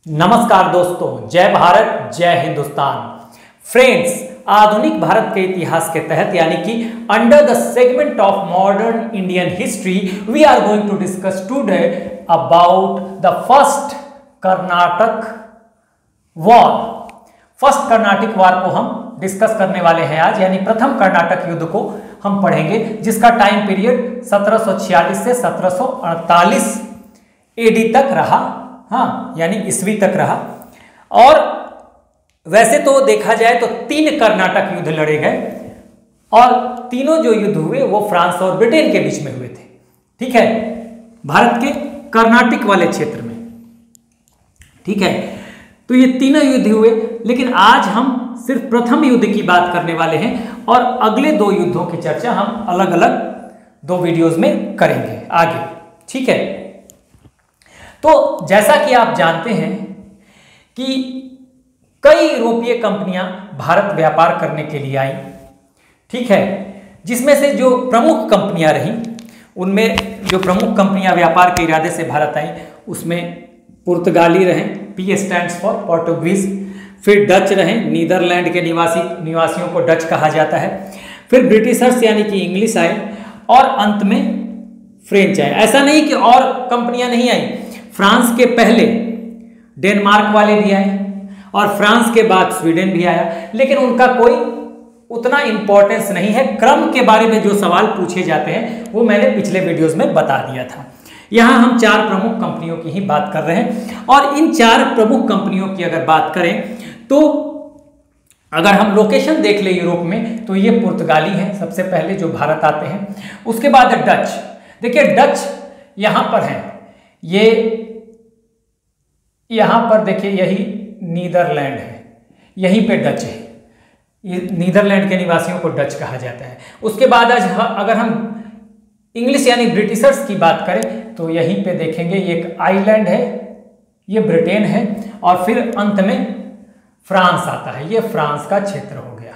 नमस्कार दोस्तों, जय भारत जय हिंदुस्तान। फ्रेंड्स, आधुनिक भारत के इतिहास के तहत यानी कि under the segment of modern Indian history we are going to discuss today about the first Carnatic war. First Carnatic war को हम डिस्कस करने वाले हैं आज, यानी प्रथम कर्नाटक युद्ध को हम पढ़ेंगे, जिसका टाइम पीरियड 1746 से 1748 एडी तक रहा। हाँ, यानी ईस्वी तक रहा। और वैसे तो देखा जाए तो 3 कर्नाटक युद्ध लड़े गए और तीनों जो युद्ध हुए वो फ्रांस और ब्रिटेन के बीच में हुए थे। ठीक है, भारत के कर्नाटक वाले क्षेत्र में। ठीक है, तो ये तीनों युद्ध हुए, लेकिन आज हम सिर्फ प्रथम युद्ध की बात करने वाले हैं और अगले 2 युद्धों की चर्चा हम अलग अलग 2 वीडियोस में करेंगे आगे। ठीक है, तो जैसा कि आप जानते हैं कि कई यूरोपीय कंपनियां भारत व्यापार करने के लिए आई। ठीक है, जिसमें से जो प्रमुख कंपनियां रहीं, उनमें जो प्रमुख कंपनियां व्यापार के इरादे से भारत आई, उसमें पुर्तगाली रहें, पी स्टैंड्स फॉर पोर्टुगीज, फिर डच रहें, नीदरलैंड के निवासियों को डच कहा जाता है, फिर ब्रिटिशर्स यानी कि इंग्लिश आए और अंत में फ्रेंच आए। ऐसा नहीं कि और कंपनियां नहीं आई, फ्रांस के पहले डेनमार्क वाले भी आए और फ्रांस के बाद स्वीडन भी आया, लेकिन उनका कोई उतना इंपॉर्टेंस नहीं है। क्रम के बारे में जो सवाल पूछे जाते हैं वो मैंने पिछले वीडियोस में बता दिया था। यहां हम 4 प्रमुख कंपनियों की ही बात कर रहे हैं और इन 4 प्रमुख कंपनियों की अगर बात करें तो अगर हम लोकेशन देख ले यूरोप में, तो ये पुर्तगाली हैं सबसे पहले जो भारत आते हैं। उसके बाद डच, देखिए डच यहां पर है, ये यहां पर देखिए यही नीदरलैंड है, यहीं पे डच है। ये नीदरलैंड के निवासियों को डच कहा जाता है। उसके बाद आज अगर हम इंग्लिश यानी ब्रिटिशर्स की बात करें तो यहीं पे देखेंगे ये एक आइलैंड है, ये ब्रिटेन है और फिर अंत में फ्रांस आता है। ये फ्रांस का क्षेत्र हो गया।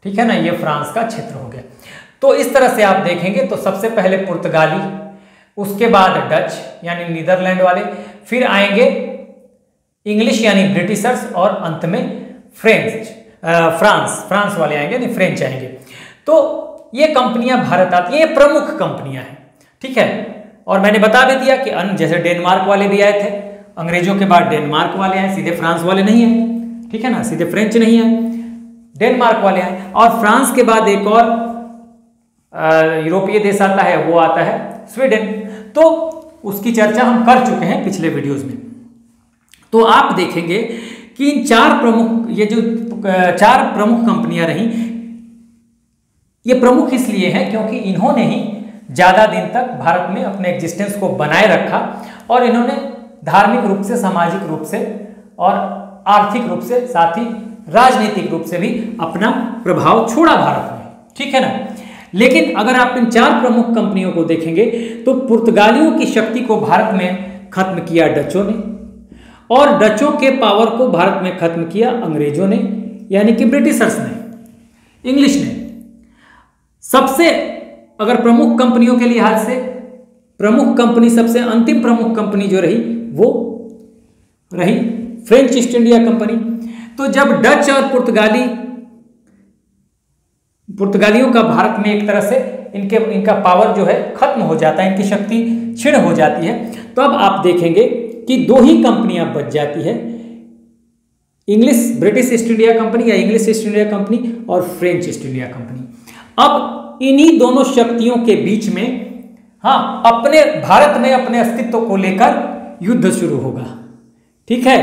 ठीक है ना, ये फ्रांस का क्षेत्र हो गया। तो इस तरह से आप देखेंगे तो सबसे पहले पुर्तगाली, उसके बाद डच यानी नीदरलैंड वाले, फिर आएंगे इंग्लिश यानी ब्रिटिशर्स और अंत में फ्रांस वाले आएंगे, नहीं फ्रेंच आएंगे। तो ये कंपनियां भारत आती हैं, ये प्रमुख कंपनियां हैं। ठीक है, और मैंने बता भी दिया कि अन्य जैसे डेनमार्क वाले भी आए थे, अंग्रेजों के बाद डेनमार्क वाले आए, सीधे फ्रांस वाले नहीं आए। ठीक है ना, सीधे फ्रेंच नहीं आए, डेनमार्क वाले आए। और फ्रांस के बाद एक और यूरोपीय देश आता है, वो आता है स्वीडन। तो उसकी चर्चा हम कर चुके हैं पिछले वीडियोस में। तो आप देखेंगे कि इन 4 प्रमुख कंपनियां रहीं, ये प्रमुख इसलिए हैं क्योंकि इन्होंने ही ज्यादा दिन तक भारत में अपने एग्जिस्टेंस को बनाए रखा और इन्होंने धार्मिक रूप से, सामाजिक रूप से और आर्थिक रूप से, साथ ही राजनीतिक रूप से भी अपना प्रभाव छोड़ा भारत में। ठीक है ना, लेकिन अगर आप इन 4 प्रमुख कंपनियों को देखेंगे तो पुर्तगालियों की शक्ति को भारत में खत्म किया डचों ने और डचों के पावर को भारत में खत्म किया अंग्रेजों ने, यानी कि ब्रिटिशर्स ने, इंग्लिश ने। सबसे अगर प्रमुख कंपनियों के लिहाज से प्रमुख कंपनी, सबसे अंतिम प्रमुख कंपनी जो रही वो रही फ्रेंच ईस्ट इंडिया कंपनी। तो जब डच और पुर्तगालियों का भारत में एक तरह से इनका पावर जो है खत्म हो जाता है, इनकी शक्ति क्षीण हो जाती है, तो अब आप देखेंगे कि 2 ही कंपनियां बच जाती है, ब्रिटिश ईस्ट इंडिया कंपनी या इंग्लिश ईस्ट इंडिया कंपनी और फ्रेंच ईस्ट इंडिया कंपनी। अब इन्हीं दोनों शक्तियों के बीच में अपने भारत में अपने अस्तित्व को लेकर युद्ध शुरू होगा। ठीक है,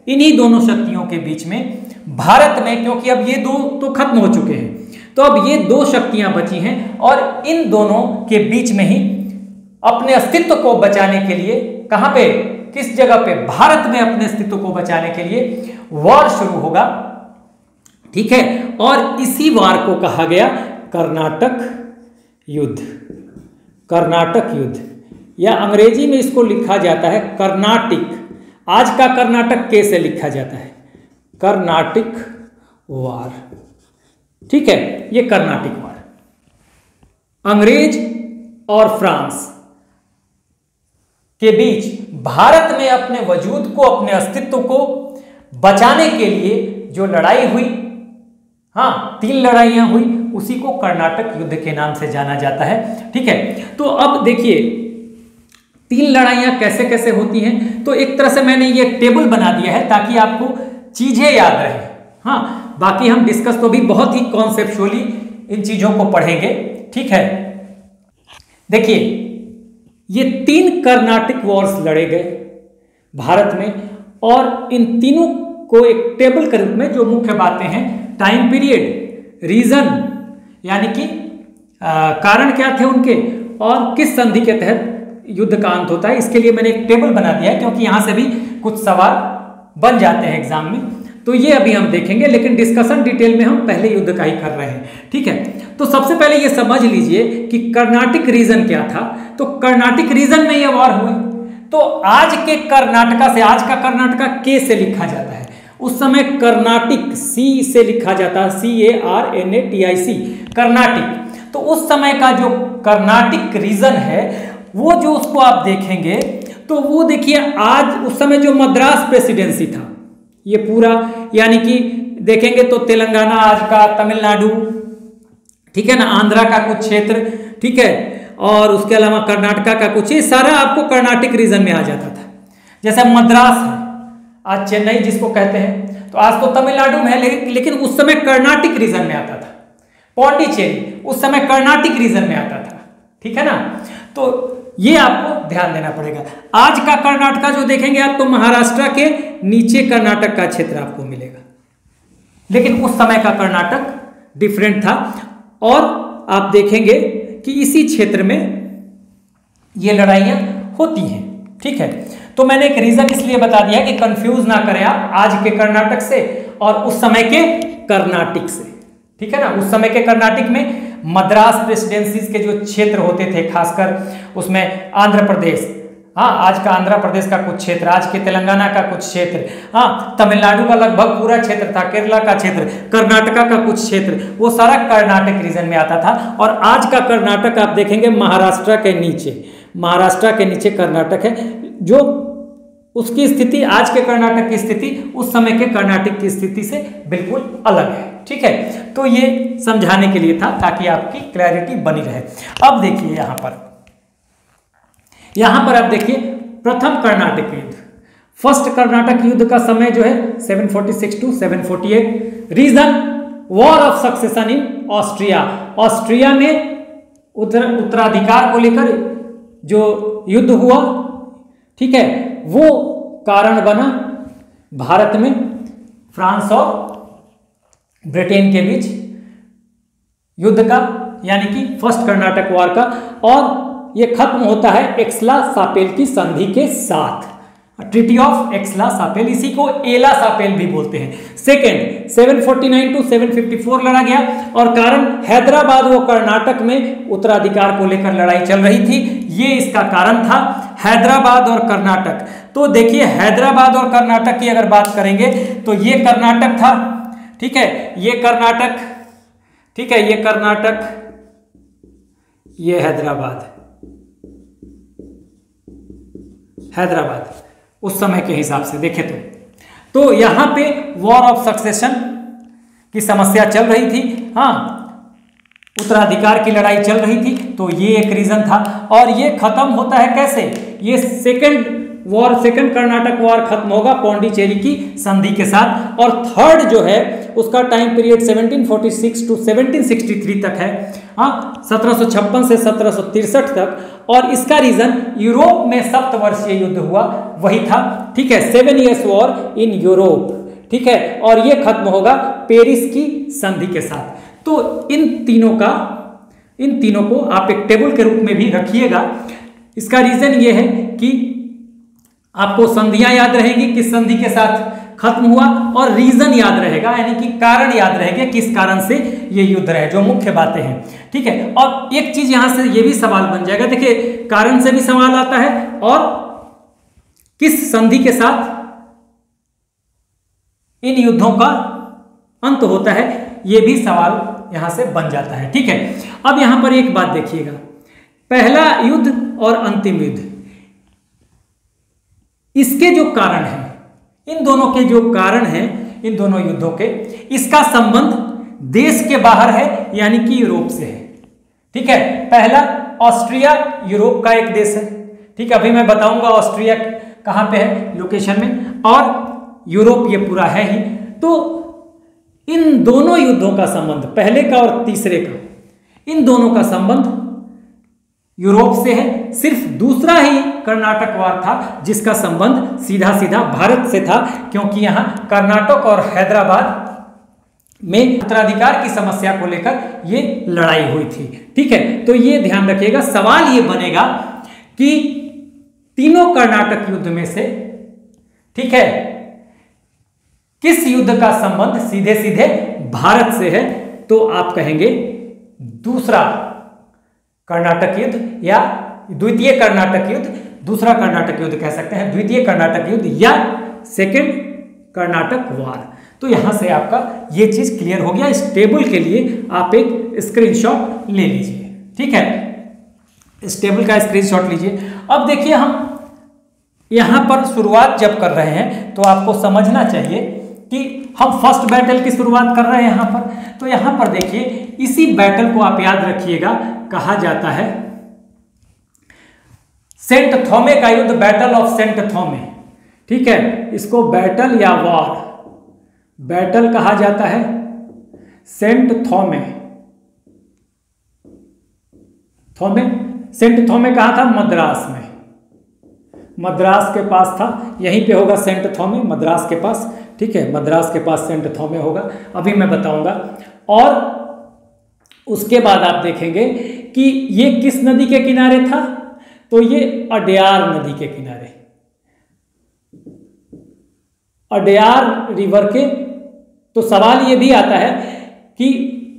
इन्हीं दोनों शक्तियों के बीच में भारत में, क्योंकि अब ये 2 तो खत्म हो चुके हैं, तो अब ये 2 शक्तियां बची हैं और इन दोनों के बीच में ही अपने अस्तित्व को बचाने के लिए, कहां पे, किस जगह पे, भारत में अपने अस्तित्व को बचाने के लिए वॉर शुरू होगा। ठीक है, और इसी वॉर को कहा गया कर्नाटक युद्ध। कर्नाटक युद्ध, या अंग्रेजी में इसको लिखा जाता है कर्नाटिक। आज का कर्नाटक के से लिखा जाता है, कर्नाटिक वॉर। ठीक है, ये कर्नाटिक वॉर। अंग्रेज और फ्रांस के बीच भारत में अपने वजूद को, अपने अस्तित्व को बचाने के लिए जो लड़ाई हुई, हाँ 3 लड़ाइयां हुई, उसी को कर्नाटक युद्ध के नाम से जाना जाता है। ठीक है, तो अब देखिए 3 लड़ाइयां कैसे कैसे होती हैं। तो एक तरह से मैंने ये टेबल बना दिया है ताकि आपको चीजें याद रहे। हाँ, बाकी हम डिस्कस तो भी बहुत ही कॉन्सेप्चुअली इन चीजों को पढ़ेंगे। ठीक है, देखिए ये 3 कर्नाटिक वॉर्स लड़े गए भारत में, और इन तीनों को एक टेबल के रूप में जो मुख्य बातें हैं, टाइम पीरियड, रीजन यानी कि कारण क्या थे उनके, और किस संधि के तहत युद्ध का अंत होता है, इसके लिए मैंने एक टेबल बना दिया है, क्योंकि यहां से भी कुछ सवाल बन जाते हैं एग्जाम में। तो ये अभी हम देखेंगे, लेकिन डिस्कशन डिटेल में हम पहले युद्ध का ही कर रहे हैं। ठीक है, तो सबसे पहले ये समझ लीजिए कि कर्नाटिक रीजन क्या था। तो कर्नाटिक रीजन में ये वॉर हुए। तो आज के कर्नाटका से, आज का कर्नाटका के से लिखा जाता है, उस समय कर्नाटिक सी से लिखा जाता है, CARNATIC, कर्नाटिक। तो उस समय का जो कर्नाटिक रीजन है, वो जो उसको आप देखेंगे तो वो देखिए, आज उस समय जो मद्रास प्रेसिडेंसी था, ये पूरा यानी कि देखेंगे तो तेलंगाना आज का, तमिलनाडु, ठीक है ना, आंध्रा का कुछ क्षेत्र, ठीक है, और उसके अलावा कर्नाटका का कुछ, ये सारा आपको कर्नाटिक रीजन में आ जाता था। जैसे मद्रास है, आज चेन्नई जिसको कहते हैं, तो आज तो तमिलनाडु में है, लेकिन उस समय कर्नाटिक रीजन में आता था। पौंडीचेरी उस समय कर्नाटिक रीजन में आता था। ठीक है ना, तो ये आपको ध्यान देना पड़ेगा। आज का कर्नाटका जो देखेंगे आप, तो महाराष्ट्र के नीचे कर्नाटक का क्षेत्र आपको मिलेगा, लेकिन उस समय का कर्नाटक डिफरेंट था। और आप देखेंगे कि इसी क्षेत्र में ये लड़ाइयां होती हैं। ठीक है, तो मैंने एक रीजन इसलिए बता दिया कि कंफ्यूज ना करें आप आज के कर्नाटक से और उस समय के कर्नाटिक से। ठीक है ना, उस समय के कर्नाटिक में मद्रास प्रेसिडेंसीज के जो क्षेत्र होते थे, खासकर उसमें आंध्र प्रदेश, हाँ आज का आंध्र प्रदेश का कुछ क्षेत्र, आज के तेलंगाना का कुछ क्षेत्र, हाँ तमिलनाडु का लगभग पूरा क्षेत्र था, केरला का क्षेत्र, कर्नाटका का कुछ क्षेत्र, वो सारा कर्नाटक रीजन में आता था। और आज का कर्नाटक आप देखेंगे महाराष्ट्र के नीचे, महाराष्ट्र के नीचे कर्नाटक है, जो उसकी स्थिति, आज के कर्नाटक की स्थिति उस समय के कर्नाटक की स्थिति से बिल्कुल अलग है। ठीक है, तो ये समझाने के लिए था ताकि आपकी क्लैरिटी बनी रहे। अब देखिए यहां पर आप देखिए प्रथम कर्नाटक युद्ध, फर्स्ट कर्नाटक युद्ध का समय जो है 746 to 748। Reason war of succession in Austria, Austria में उत्तराधिकार को लेकर जो युद्ध हुआ, ठीक है, वो कारण बना भारत में फ्रांस और ब्रिटेन के बीच युद्ध का, यानी कि फर्स्ट कर्नाटक वॉर का। और ये खत्म होता है एक्सला-सापेल की संधि के साथ, ट्रीटी ऑफ एक्सला-सापेल, इसी को एला-सापेल भी बोलते हैं। सेकेंड 749 टू 754 लड़ा गया, और कारण हैदराबाद व कर्नाटक में उत्तराधिकार को लेकर लड़ाई चल रही थी, ये इसका कारण था, हैदराबाद और कर्नाटक। तो देखिए हैदराबाद और कर्नाटक की अगर बात करेंगे तो ये कर्नाटक था, ठीक है, ये कर्नाटक, ठीक है, ये कर्नाटक, ये हैदराबाद, हैदराबाद उस समय के हिसाब से देखें तो यहां पे वॉर ऑफ सक्सेशन की समस्या चल रही थी, हाँ उत्तराधिकार की लड़ाई चल रही थी, तो ये एक रीजन था। और ये खत्म होता है कैसे, ये सेकंड कर्नाटक वॉर खत्म होगा पौंडीचेरी की संधि के साथ। और थर्ड जो है उसका टाइम पीरियड 1746 टू 1763 तक है, हाँ 1756 से 1763 तक। और इसका रीजन यूरोप में सप्तवर्षीय युद्ध हुआ, वही था, ठीक है, 7 years वॉर इन यूरोप, ठीक है, और ये खत्म होगा पेरिस की संधि के साथ। तो इन तीनों को आप एक टेबल के रूप में भी रखिएगा। इसका रीजन ये है कि आपको संधियां याद रहेंगी, किस संधि के साथ खत्म हुआ, और रीजन याद रहेगा, यानी कि कारण याद रहेगा, किस कारण से ये युद्ध रहे, जो मुख्य बातें हैं। ठीक है, और एक चीज यहां से ये भी सवाल बन जाएगा, देखिए कारण से भी सवाल आता है, और किस संधि के साथ इन युद्धों का अंत होता है, ये भी सवाल यहां से बन जाता है। ठीक है, अब यहां पर एक बात देखिएगा, पहला युद्ध और अंतिम युद्ध, इसके जो कारण हैं, इन दोनों के जो कारण हैं, इन दोनों युद्धों के, इसका संबंध देश के बाहर है यानी कि यूरोप से है। ठीक है, पहला ऑस्ट्रिया यूरोप का एक देश है। ठीक है, अभी मैं बताऊंगा ऑस्ट्रिया कहां पे है लोकेशन में, और यूरोप ये पूरा है ही। तो इन दोनों युद्धों का संबंध, पहले का और तीसरे का, इन दोनों का संबंध यूरोप से है। सिर्फ दूसरा ही कर्नाटक वार था जिसका संबंध सीधा सीधा भारत से था, क्योंकि यहां कर्नाटक और हैदराबाद में उत्तराधिकार की समस्या को लेकर ये लड़ाई हुई थी। ठीक है, तो ये ध्यान रखिएगा, सवाल ये बनेगा कि तीनों कर्नाटक युद्ध में से, ठीक है, किस युद्ध का संबंध सीधे सीधे भारत से है? तो आप कहेंगे दूसरा कर्नाटक युद्ध या द्वितीय कर्नाटक युद्ध, दूसरा कर्नाटक युद्ध कह सकते हैं, द्वितीय कर्नाटक युद्ध या सेकंड कर्नाटक वार। तो यहां से आपका ये चीज क्लियर हो गया। इस टेबल के लिए आप एक स्क्रीनशॉट ले लीजिए। ठीक है, इस टेबल का स्क्रीनशॉट लीजिए। अब देखिए, हम यहां पर शुरुआत जब कर रहे हैं तो आपको समझना चाहिए कि हम फर्स्ट बैटल की शुरुआत कर रहे हैं यहां पर। तो यहां पर देखिए, इसी बैटल को आप याद रखिएगा, कहा जाता है सेंट थोमे का युद्ध, बैटल ऑफ सेंट थोमे। ठीक है, इसको बैटल या वॉर, बैटल कहा जाता है सेंट थोमे। थोमे, सेंट थोमे कहाँ था? मद्रास में, मद्रास के पास था, यहीं पे होगा सेंट थोमे, मद्रास के पास। ठीक है, मद्रास के पास सेंट थोमे होगा, अभी मैं बताऊंगा। और उसके बाद आप देखेंगे कि ये किस नदी के किनारे था? तो ये अडयार नदी के किनारे, अडयार रिवर के। तो सवाल ये भी आता है कि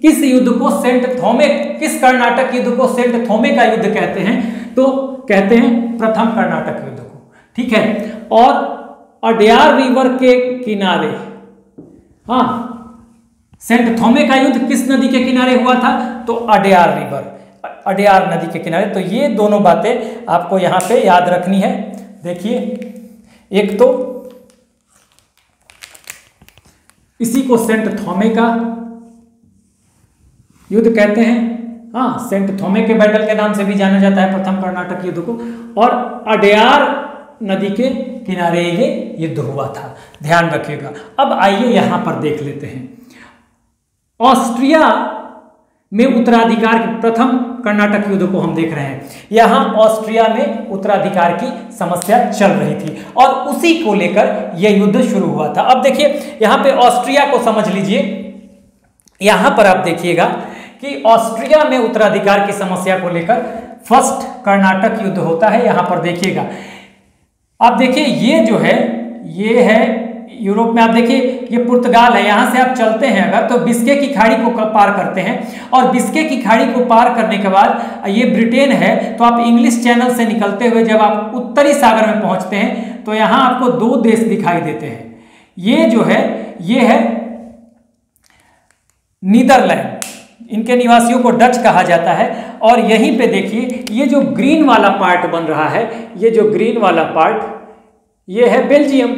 किस युद्ध को सेंट थोमे, किस कर्नाटक युद्ध को सेंट थोमे का युद्ध कहते हैं? तो कहते हैं प्रथम कर्नाटक युद्ध को। ठीक है, और अडयार रिवर के किनारे, हाँ, सेंट थोमे का युद्ध किस नदी के किनारे हुआ था? तो अडयार रिवर, अडयार नदी के किनारे। तो ये दोनों बातें आपको यहां पे याद रखनी है। देखिए, एक तो इसी को सेंट थोमे का युद्ध कहते हैं, हाँ, सेंट थोमे के बैटल के नाम से भी जाना जाता है प्रथम कर्नाटक युद्ध को। और अडयार नदी के किनारे ये युद्ध हुआ था, ध्यान रखिएगा। अब आइए यहां पर देख लेते हैं, ऑस्ट्रिया में उत्तराधिकार के प्रथम कर्नाटक युद्ध को हम देख रहे हैं। यहां ऑस्ट्रिया में उत्तराधिकार की समस्या चल रही थी और उसी को लेकर यह युद्ध शुरू हुआ था। अब देखिए, यहां पे ऑस्ट्रिया को समझ लीजिए। यहां पर आप देखिएगा कि ऑस्ट्रिया में उत्तराधिकार की समस्या को लेकर फर्स्ट कर्नाटक युद्ध होता है। यहां पर देखिएगा, आप देखिए, ये जो है, ये है यूरोप में। आप देखिए, ये पुर्तगाल है। यहां से आप चलते हैं अगर, तो बिस्के की खाड़ी को पार करते हैं, और बिस्के की खाड़ी को पार करने के बाद ये ब्रिटेन है। तो आप इंग्लिश चैनल से निकलते हुए जब आप उत्तरी सागर में पहुंचते हैं तो यहां आपको दो देश दिखाई देते हैं। ये जो है, ये है नीदरलैंड, इनके निवासियों को डच कहा जाता है। और यहीं पे देखिए, ये जो ग्रीन वाला पार्ट बन रहा है, ये जो ग्रीन वाला पार्ट, ये है बेल्जियम।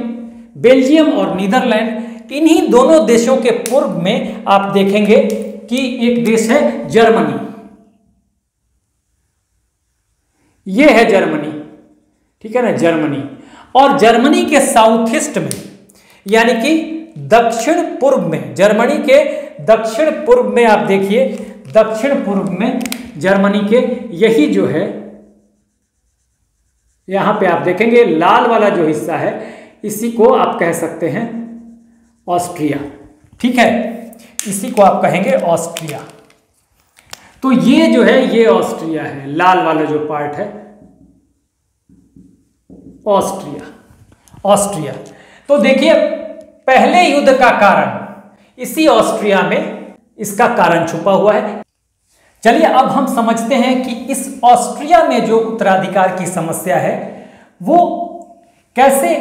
बेल्जियम और नीदरलैंड, इन्हीं दोनों देशों के पूर्व में आप देखेंगे कि एक देश है जर्मनी। ये है जर्मनी, ठीक है ना, जर्मनी। और जर्मनी के साउथ ईस्ट में, यानी कि दक्षिण पूर्व में, जर्मनी के दक्षिण पूर्व में आप देखिए, दक्षिण पूर्व में जर्मनी के यही जो है, यहां पे आप देखेंगे लाल वाला जो हिस्सा है, इसी को आप कह सकते हैं ऑस्ट्रिया। ठीक है, इसी को आप कहेंगे ऑस्ट्रिया। तो ये जो है, ये ऑस्ट्रिया है, लाल वाला जो पार्ट है ऑस्ट्रिया, ऑस्ट्रिया। तो देखिए, पहले युद्ध का कारण इसी ऑस्ट्रिया में, इसका कारण छुपा हुआ है। चलिए, अब हम समझते हैं कि इस ऑस्ट्रिया में जो उत्तराधिकार की समस्या है वो कैसे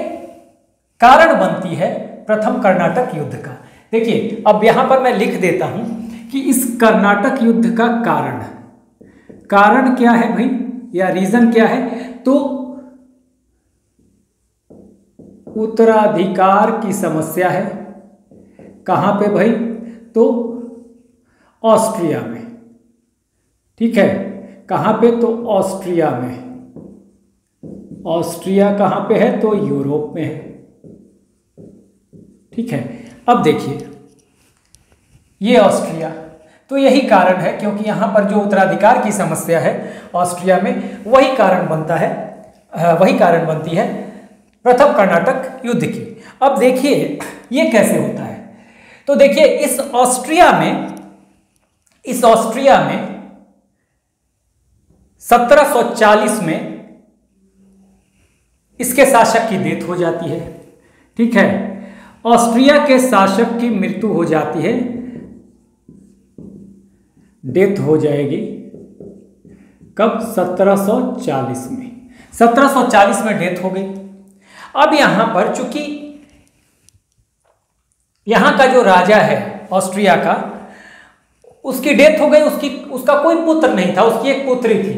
कारण बनती है प्रथम कर्नाटक युद्ध का। देखिए, अब यहां पर मैं लिख देता हूं कि इस कर्नाटक युद्ध का कारण क्या है भाई, या रीजन क्या है? तो उत्तराधिकार की समस्या है। कहाँ पे भाई? तो ऑस्ट्रिया में। ठीक है, कहाँ पे? तो ऑस्ट्रिया में। ऑस्ट्रिया कहाँ पे है? तो यूरोप में है। ठीक है, अब देखिए ये ऑस्ट्रिया, तो यही कारण है क्योंकि यहाँ पर जो उत्तराधिकार की समस्या है ऑस्ट्रिया में, वही कारण बनता है, वही कारण बनती है प्रथम कर्नाटक युद्ध की। अब देखिए ये कैसे होता है। तो देखिए इस ऑस्ट्रिया में 1740 में इसके शासक की डेथ हो जाती है। ठीक है, ऑस्ट्रिया के शासक की मृत्यु हो जाती है, डेथ हो जाएगी कब? 1740 में। 1740 में डेथ हो गई। अब यहां पर चूंकि यहां का जो राजा है ऑस्ट्रिया का, उसकी डेथ हो गई, उसका कोई पुत्र नहीं था, उसकी एक पुत्री थी।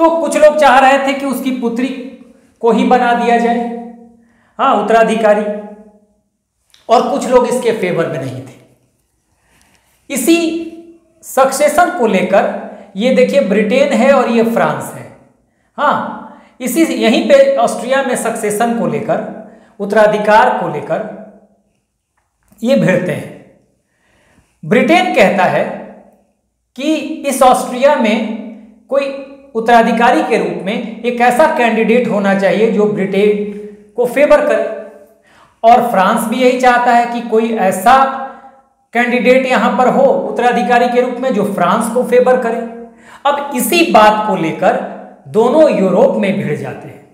तो कुछ लोग चाह रहे थे कि उसकी पुत्री को ही बना दिया जाए, हाँ, उत्तराधिकारी, और कुछ लोग इसके फेवर में नहीं थे। इसी सक्सेशन को लेकर ये देखिए ब्रिटेन है और ये फ्रांस है, हाँ, यहीं पे ऑस्ट्रिया में सक्सेशन को लेकर, उत्तराधिकार को लेकर ये भिड़ते हैं। ब्रिटेन कहता है कि इस ऑस्ट्रिया में कोई उत्तराधिकारी के रूप में एक ऐसा कैंडिडेट होना चाहिए जो ब्रिटेन को फेवर करे, और फ्रांस भी यही चाहता है कि कोई ऐसा कैंडिडेट यहां पर हो उत्तराधिकारी के रूप में जो फ्रांस को फेवर करे। अब इसी बात को लेकर दोनों यूरोप में भिड़ जाते हैं।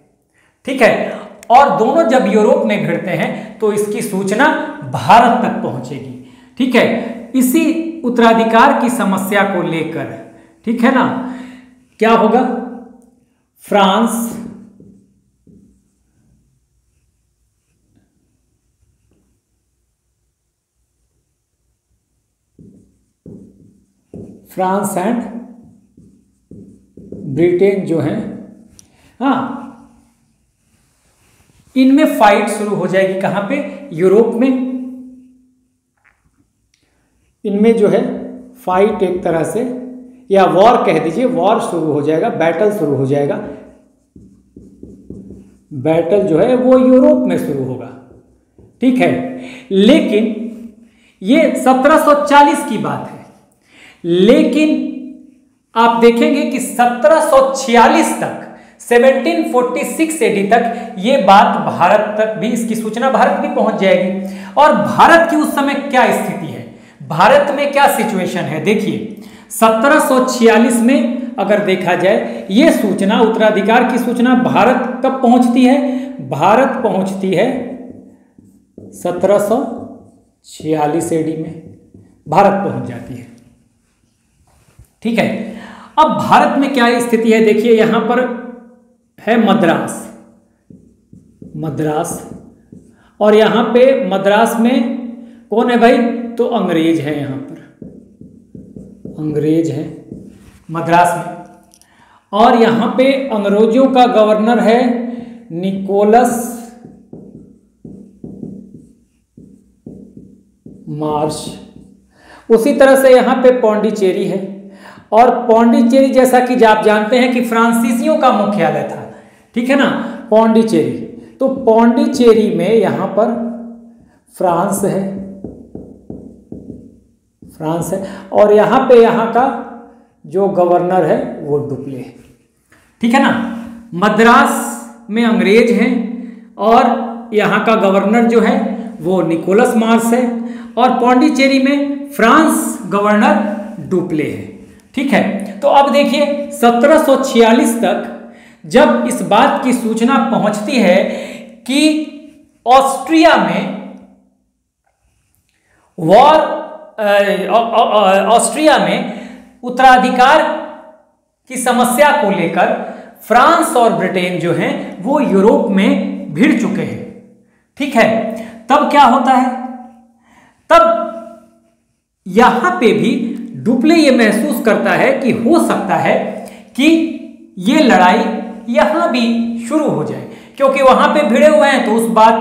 ठीक है, और दोनों जब यूरोप में भिड़ते हैं तो इसकी सूचना भारत तक पहुंचेगी। ठीक है, इसी उत्तराधिकार की समस्या को लेकर, ठीक है ना, क्या होगा? फ्रांस एंड ब्रिटेन जो है, हाँ, इनमें फाइट शुरू हो जाएगी। कहां पे? यूरोप में। इनमें जो है फाइट एक तरह से, या वॉर कह दीजिए, वॉर शुरू हो जाएगा, बैटल शुरू हो जाएगा। बैटल जो है वो यूरोप में शुरू होगा। ठीक है, लेकिन ये 1740 की बात है, लेकिन आप देखेंगे कि 1746 तक, 1746 एडी तक ये बात भारत तक भी, इसकी सूचना भारत भी पहुंच जाएगी। और भारत की उस समय क्या स्थिति है, भारत में क्या सिचुएशन है? देखिए 1746 में अगर देखा जाए, ये सूचना, उत्तराधिकार की सूचना भारत कब पहुंचती है? भारत पहुंचती है 1746 एडी में भारत पहुंच जाती है। ठीक है, अब भारत में क्या स्थिति है? देखिए यहां पर है मद्रास, और यहां पे मद्रास में कौन है भाई? तो अंग्रेज है, यहां पर अंग्रेज है मद्रास में, और यहां पे अंग्रेजों का गवर्नर है निकोलस मार्श। उसी तरह से यहां पे पौंडीचेरी है, और पौंडीचेरी जैसा कि आप जानते हैं कि फ्रांसीसियों का मुख्यालय था। ठीक है ना, पौंडीचेरी, तो पौंडीचेरी में यहां पर फ्रांस है, और यहां पे यहां का जो गवर्नर है वो डुप्ले। ठीक है ना, मद्रास में अंग्रेज हैं और यहां का गवर्नर जो है वो निकोलस मार्श है, और पौंडीचेरी में फ्रांस गवर्नर डुप्ले है। ठीक है, तो अब देखिए 1746 तक जब इस बात की सूचना पहुंचती है कि ऑस्ट्रिया में ऑस्ट्रिया में उत्तराधिकार की समस्या को लेकर फ्रांस और ब्रिटेन जो हैं वो यूरोप में भिड़ चुके हैं। ठीक है, तब क्या होता है? तब यहां पे भी डुप्ले ये महसूस करता है कि हो सकता है कि ये लड़ाई यहां भी शुरू हो जाए, क्योंकि वहां पे भिड़े हुए हैं तो उस बात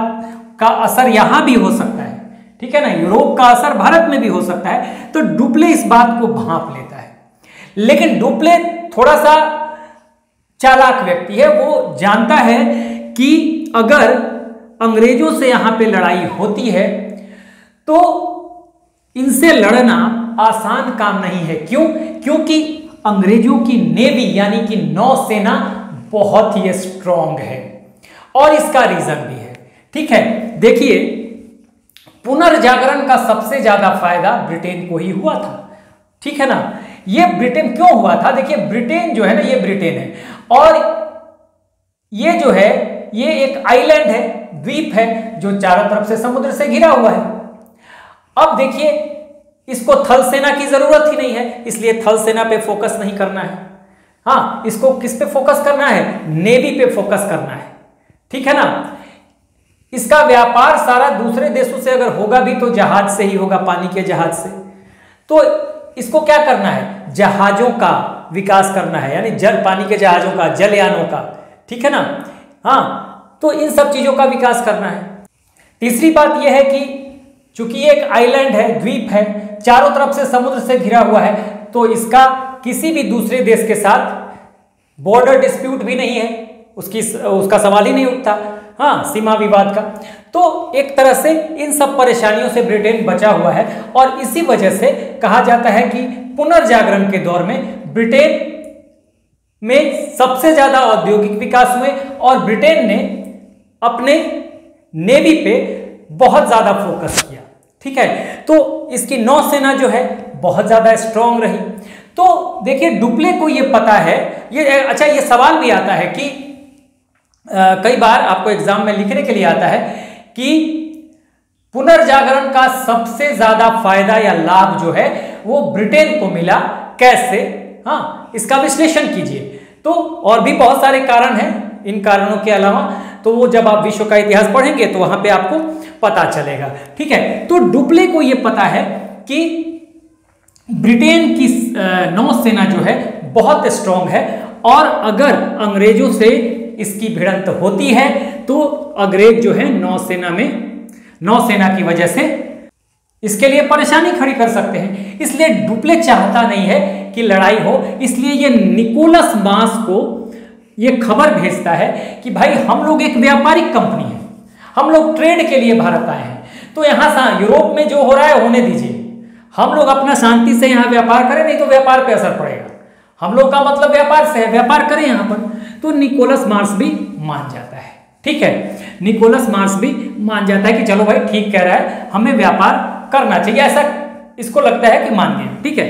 का असर यहां भी हो सकता है, ठीक है ना, यूरोप का असर भारत में भी हो सकता है। तो डुप्ले इस बात को भांप लेता है। लेकिन डुप्ले थोड़ा सा चालाक व्यक्ति है, वो जानता है कि अगर अंग्रेजों से यहां पे लड़ाई होती है तो इनसे लड़ना आसान काम नहीं है। क्यों? क्योंकि अंग्रेजों की नेवी यानी कि नौसेना बहुत ही स्ट्रांग है और इसका रीजन भी है, ठीक है। देखिए, पुनर्जागरण का सबसे ज्यादा फायदा ब्रिटेन को ही हुआ था, ठीक है ना। ये ब्रिटेन क्यों हुआ था? देखिए, ब्रिटेन जो है ना, ये ब्रिटेन है और ये जो है ये एक आइलैंड है, द्वीप है जो चारों तरफ से समुद्र से घिरा हुआ है। अब देखिए, इसको थल सेना की जरूरत ही नहीं है, इसलिए थल सेना पे फोकस नहीं करना है। हाँ, इसको किस पे फोकस करना है? नेवी पे फोकस करना है, ठीक है ना। इसका व्यापार सारा दूसरे देशों से अगर होगा भी तो जहाज से ही होगा, पानी के जहाज से। तो इसको क्या करना है? जहाजों का विकास करना है, यानी जल पानी के जहाजों का, जलयानों का, ठीक है ना। हाँ, तो इन सब चीजों का विकास करना है। तीसरी बात यह है कि चूंकि ये एक आइलैंड है, द्वीप है, चारों तरफ से समुद्र से घिरा हुआ है, तो इसका किसी भी दूसरे देश के साथ बॉर्डर डिस्प्यूट भी नहीं है, उसका सवाल ही नहीं उठता, हाँ, सीमा विवाद का। तो एक तरह से इन सब परेशानियों से ब्रिटेन बचा हुआ है और इसी वजह से कहा जाता है कि पुनर्जागरण के दौर में ब्रिटेन में सबसे ज्यादा औद्योगिक विकास हुए और ब्रिटेन ने अपने नेवी पे बहुत ज्यादा फोकस किया, ठीक है। तो इसकी नौसेना जो है बहुत ज्यादा स्ट्रांग रही। तो देखिए, डुप्ले को ये पता है, ये सवाल भी आता है कि कई बार आपको एग्जाम में लिखने के लिए आता है कि पुनर्जागरण का सबसे ज्यादा फायदा या लाभ जो है वो ब्रिटेन को मिला, कैसे? हाँ, इसका विश्लेषण कीजिए। तो और भी बहुत सारे कारण हैं, इन कारणों के अलावा तो वो जब आप विश्व का इतिहास पढ़ेंगे तो वहां पे आपको पता चलेगा, ठीक है। तो डुप्ले को ये पता है कि ब्रिटेन की नौसेना जो है बहुत स्ट्रांग है और अगर अंग्रेजों से इसकी भिड़ंत होती है तो अंग्रेज जो है नौसेना की वजह से इसके लिए परेशानी खड़ी कर सकते हैं। इसलिए डुप्ले चाहता नहीं है कि लड़ाई हो, इसलिए ये निकोलस मार्श को ये खबर भेजता है कि भाई, हम लोग एक व्यापारिक कंपनी है, हम लोग ट्रेड के लिए भारत आए हैं, तो यहाँ यूरोप में जो हो रहा है होने दीजिए, हम लोग अपना शांति से यहाँ व्यापार करें, नहीं तो व्यापार पे असर पड़ेगा। हम लोग का मतलब व्यापार से है, व्यापार करें यहाँ पर। तो निकोलस मार्श भी मान जाता है, ठीक है। निकोलस मार्श भी मान जाता है कि चलो भाई, ठीक कह रहा है, हमें व्यापार करना चाहिए, ऐसा इसको लगता है कि मान गया, ठीक है।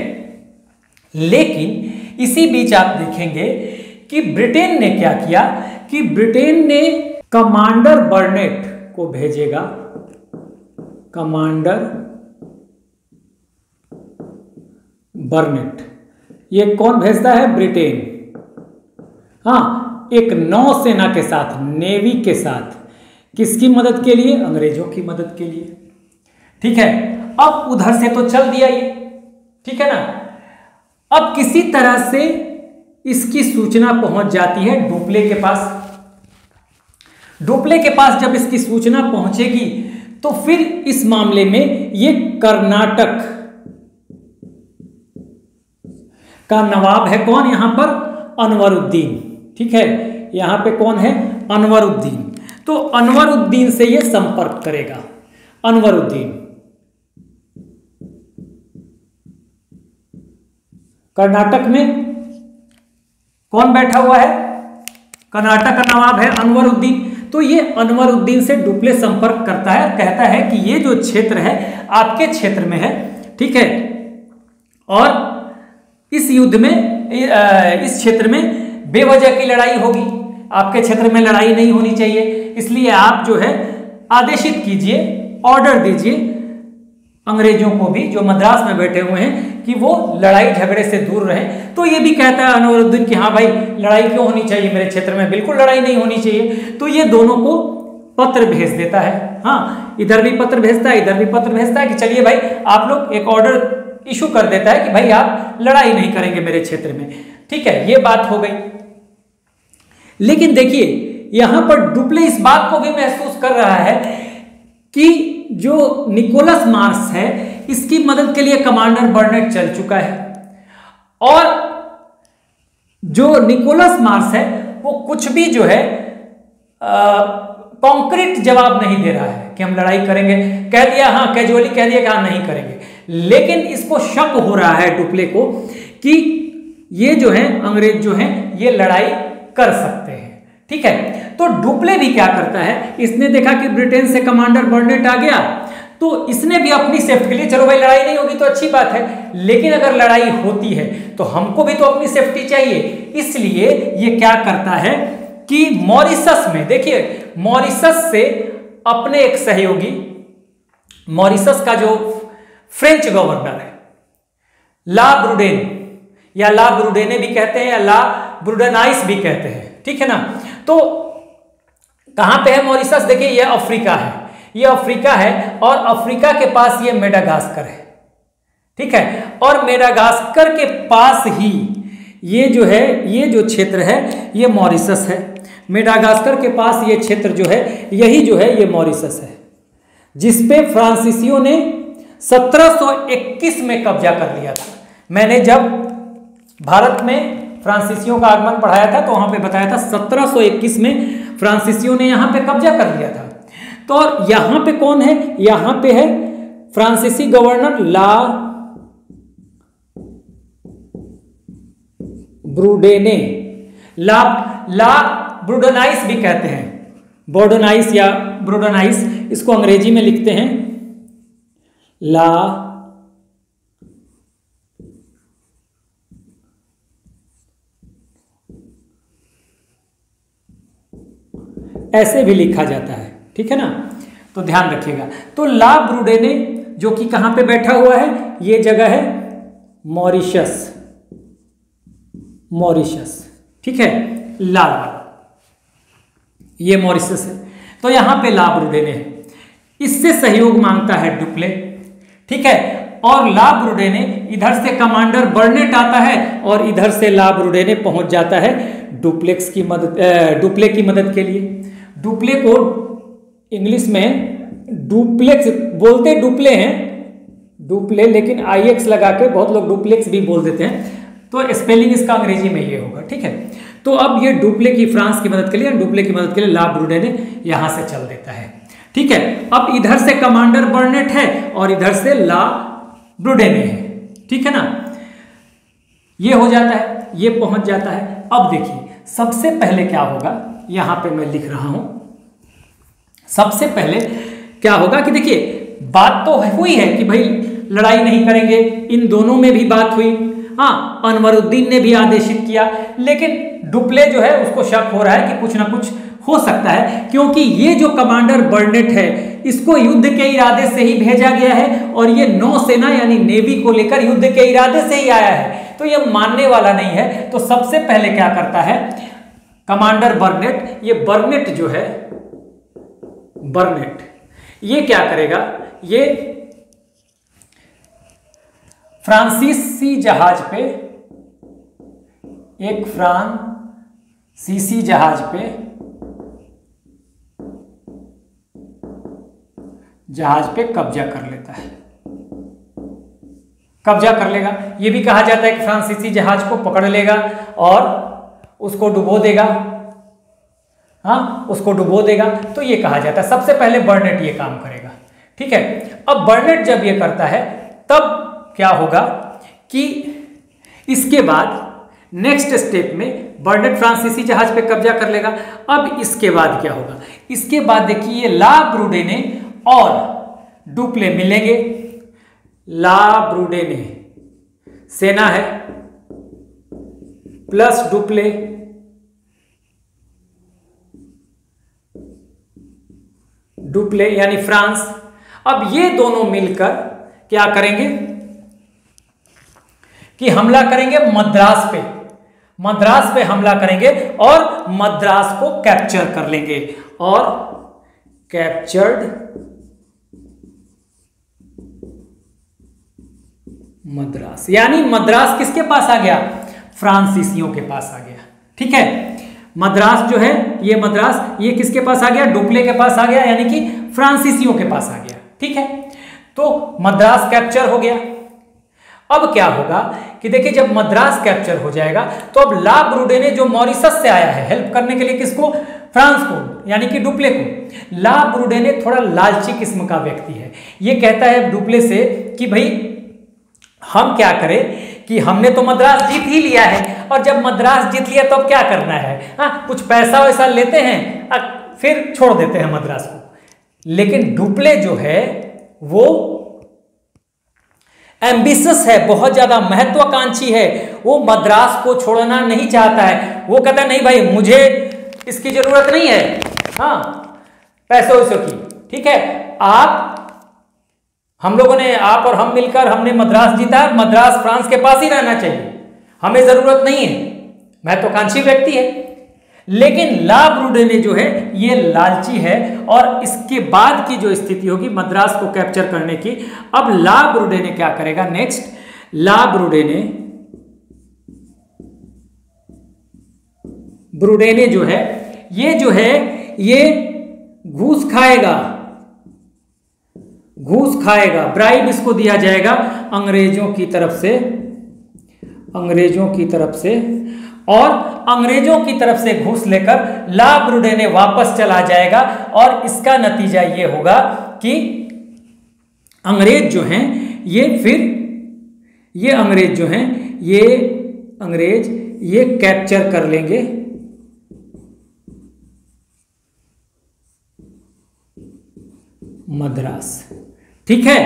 लेकिन इसी बीच आप देखेंगे कि ब्रिटेन ने क्या किया कि ब्रिटेन ने कमांडर बर्नेट को भेजेगा। कमांडर बर्नेट, ये कौन भेजता है? ब्रिटेन। हाँ, एक नौसेना के साथ, नेवी के साथ, किसकी मदद के लिए? अंग्रेजों की मदद के लिए, ठीक है। अब उधर से तो चल दिया ये, ठीक है ना। अब किसी तरह से इसकी सूचना पहुंच जाती है डुप्ले के पास। डुप्ले के पास जब इसकी सूचना पहुंचेगी तो फिर इस मामले में ये कर्नाटक का नवाब है कौन यहां पर? अनवरुद्दीन, ठीक है। यहां पे कौन है? अनवरुद्दीन। तो अनवरुद्दीन से ये संपर्क करेगा। अनवरुद्दीन कर्नाटक में कौन बैठा हुआ है? कर्नाटक का नवाब है अनवरुद्दीन। तो ये अनवरुद्दीन से डुप्ले संपर्क करता है, कहता है कि ये जो क्षेत्र है आपके क्षेत्र में है, ठीक है, और इस युद्ध में, इस क्षेत्र में बेवजह की लड़ाई होगी, आपके क्षेत्र में लड़ाई नहीं होनी चाहिए, इसलिए आप जो है आदेशित कीजिए, ऑर्डर दीजिए अंग्रेजों को भी जो मद्रास में बैठे हुए हैं कि वो लड़ाई झगड़े से दूर रहें। तो ये भी कहता है अनवरुद्दीन कि हाँ भाई, लड़ाई क्यों होनी चाहिए मेरे क्षेत्र में, बिल्कुल लड़ाई नहीं होनी चाहिए। तो ये दोनों को पत्र भेज देता है। हाँ, इधर भी पत्र भेजता है, इधर भी पत्र भेजता है कि चलिए भाई, आप लोग एक ऑर्डर इशू कर देता है कि भाई आप लड़ाई नहीं करेंगे मेरे क्षेत्र में, ठीक है। ये बात हो गई। लेकिन देखिए, यहां पर डुप्ले इस बात को भी महसूस कर रहा है कि जो निकोलस मार्स है इसकी मदद के लिए कमांडर बर्नेट चल चुका है, और जो निकोलस मार्स है वो कुछ भी जो है कॉन्क्रीट जवाब नहीं दे रहा है कि हम लड़ाई करेंगे। कह दिया हाँ, कैजुअली कह दिया कि हाँ नहीं करेंगे, लेकिन इसको शक हो रहा है डुप्ले को कि ये जो है अंग्रेज जो है ये लड़ाई कर सकते हैं। ठीक है, तो डुप्ले भी क्या करता है, इसने देखा कि ब्रिटेन से कमांडर बर्नेट आ गया, तो इसने भी अपनी सेफ्टी के लिए, चलो भाई लड़ाई नहीं होगी तो अच्छी बात है, लेकिन अगर लड़ाई होती है तो हमको भी तो अपनी सेफ्टी चाहिए, इसलिए ये क्या करता है कि मॉरिशस में, देखिए मॉरिशस से अपने एक सहयोगी, मॉरिशस का जो फ्रेंच गवर्नर है ला ब्रूडेन, या ला ब्रूडेने भी कहते हैं या ला ब्रूडेनाइस भी कहते हैं, ठीक है ना। तो कहां पे है मॉरिशस, देखिए ये अफ्रीका है, ये अफ्रीका है, और अफ्रीका के पास ये मेडागास्कर है, ठीक है, और मेडागास्कर के पास ही ये जो है, ये जो क्षेत्र है ये मॉरिशस है। मेडागास्कर के पास ये क्षेत्र जो है, यही जो है ये मॉरिशस है, जिसपे फ्रांसीसियों ने 1721 में कब्जा कर लिया था। मैंने जब भारत में फ्रांसीसियों का आगमन पढ़ाया था तो वहां पे बताया था 1721 में फ्रांसीसियों ने यहां पे कब्जा कर लिया था। तो यहां पे कौन है, यहां पे है फ्रांसीसी गवर्नर ला ब्रूडेने, ला ब्रूडेनाइस भी कहते हैं, बोर्डोनाइस या ब्रूडेनाइस, इसको अंग्रेजी में लिखते हैं ला ऐसे भी लिखा जाता है, ठीक है ना, तो ध्यान रखिएगा। तो ला ब्रूडेने जो कि कहां पे बैठा हुआ है, ये जगह है मॉरिशस, मॉरिशस, ठीक है, लाल वाला ये मॉरिशस है। तो यहां पे ला ब्रूडेने है, इससे सहयोग मांगता है डुप्ले, ठीक है, और ला ब्रूडेने इधर से कमांडर बर्नेट आता है और इधर से ला ब्रूडेने पहुंच जाता है डुप्ले की मदद के लिए। डुप्ले को इंग्लिश में डुप्लेक्स बोलते, डुप्ले हैं डुप्ले, लेकिन IX लगा के बहुत लोग डुप्लेक्स भी बोल देते हैं, तो स्पेलिंग इसका अंग्रेजी में ये होगा, ठीक है। तो अब ये डुप्ले की फ्रांस की मदद के लिए, डुप्ले की मदद के लिए ला ब्रूडेने यहां से चल देता है, ठीक है। अब इधर से कमांडर बर्नेट है और इधर से ला ब्रूडेने है, ठीक है ना, ये हो जाता है, ये पहुंच जाता है। अब देखिए सबसे पहले क्या होगा, यहां पे मैं लिख रहा हूं, सबसे पहले क्या होगा कि देखिए बात तो हुई है कि भाई लड़ाई नहीं करेंगे, इन दोनों में भी बात हुई, हाँ अनवरुद्दीन ने भी आदेशित किया, लेकिन डुप्ले जो है उसको शक हो रहा है कि कुछ ना कुछ हो सकता है, क्योंकि ये जो कमांडर बर्नेट है इसको युद्ध के इरादे से ही भेजा गया है और ये नौसेना यानी नेवी को लेकर युद्ध के इरादे से ही आया है, तो ये मानने वाला नहीं है। तो सबसे पहले क्या करता है कमांडर बर्नेट, ये बर्नेट जो है, बर्नेट ये क्या करेगा, ये फ्रांसीसी जहाज पे, एक फ्रांसीसी जहाज पे कब्जा कर लेता है, कब्जा कर लेगा। यह भी कहा जाता है कि फ्रांसीसी जहाज को पकड़ लेगा और उसको डुबो देगा, हाँ उसको डुबो देगा, तो ये कहा जाता है। सबसे पहले बर्नेट ये काम करेगा, ठीक है। अब बर्नेट जब ये करता है तब क्या होगा कि इसके बाद नेक्स्ट स्टेप में बर्नेट फ्रांसीसी जहाज पे कब्जा कर लेगा। अब इसके बाद क्या होगा, इसके बाद देखिए ला ब्रूडेने और डुप्ले मिलेंगे। ला ब्रूडेने सेना है प्लस डुप्ले यानी फ्रांस। अब ये दोनों मिलकर क्या करेंगे कि हमला करेंगे मद्रास पे, मद्रास पे हमला करेंगे और मद्रास को कैप्चर कर लेंगे। और कैप्चर्ड मद्रास, यानी मद्रास किसके पास आ गया, फ्रांसीसियों के पास आ गया, ठीक है। मद्रास जो है, ये मद्रास, ये किसके पास आ गया? डुप्ले के पास आ गया, यानी कि फ्रांसीसियों के पास आ गया। ठीक है, तो मद्रास कैप्चर हो गया। अब क्या होगा कि देखिए, जब मद्रास कैप्चर हो जाएगा तो अब ला ब्रूडेने जो मॉरिशस से आया है हेल्प करने के लिए, किसको? फ्रांस को, यानी कि डुप्ले को। ला ब्रूडेने थोड़ा लालची किस्म का व्यक्ति है। ये कहता है डुप्ले से कि भाई हम क्या करें कि हमने तो मद्रास जीत ही लिया है, और जब मद्रास जीत लिया तो अब क्या करना है? हाँ, कुछ पैसा वैसा लेते हैं, फिर छोड़ देते हैं मद्रास को। लेकिन डुप्ले जो है वो एम्बिशियस है, बहुत ज्यादा महत्वाकांक्षी है, वो मद्रास को छोड़ना नहीं चाहता है। वो कहता है नहीं भाई, मुझे इसकी जरूरत नहीं है, हाँ, पैसों वैसों की। ठीक है, हम लोगों ने, आप और हम मिलकर हमने मद्रास जीता, मद्रास फ्रांस के पास ही रहना चाहिए, हमें जरूरत नहीं है। महत्वाकांक्षी व्यक्ति है। लेकिन ला ब्रूडेने जो है ये लालची है, और इसके बाद की जो स्थिति होगी मद्रास को कैप्चर करने की, अब ला ब्रूडेने क्या करेगा नेक्स्ट? ला ब्रूडेने जो है ये घूस खाएगा, ब्राइब इसको दिया जाएगा अंग्रेजों की तरफ से, और अंग्रेजों की तरफ से घूस लेकर ला ब्रूडेने वापस चला जाएगा। और इसका नतीजा ये होगा कि अंग्रेज जो हैं ये कैप्चर कर लेंगे मद्रास। ठीक है,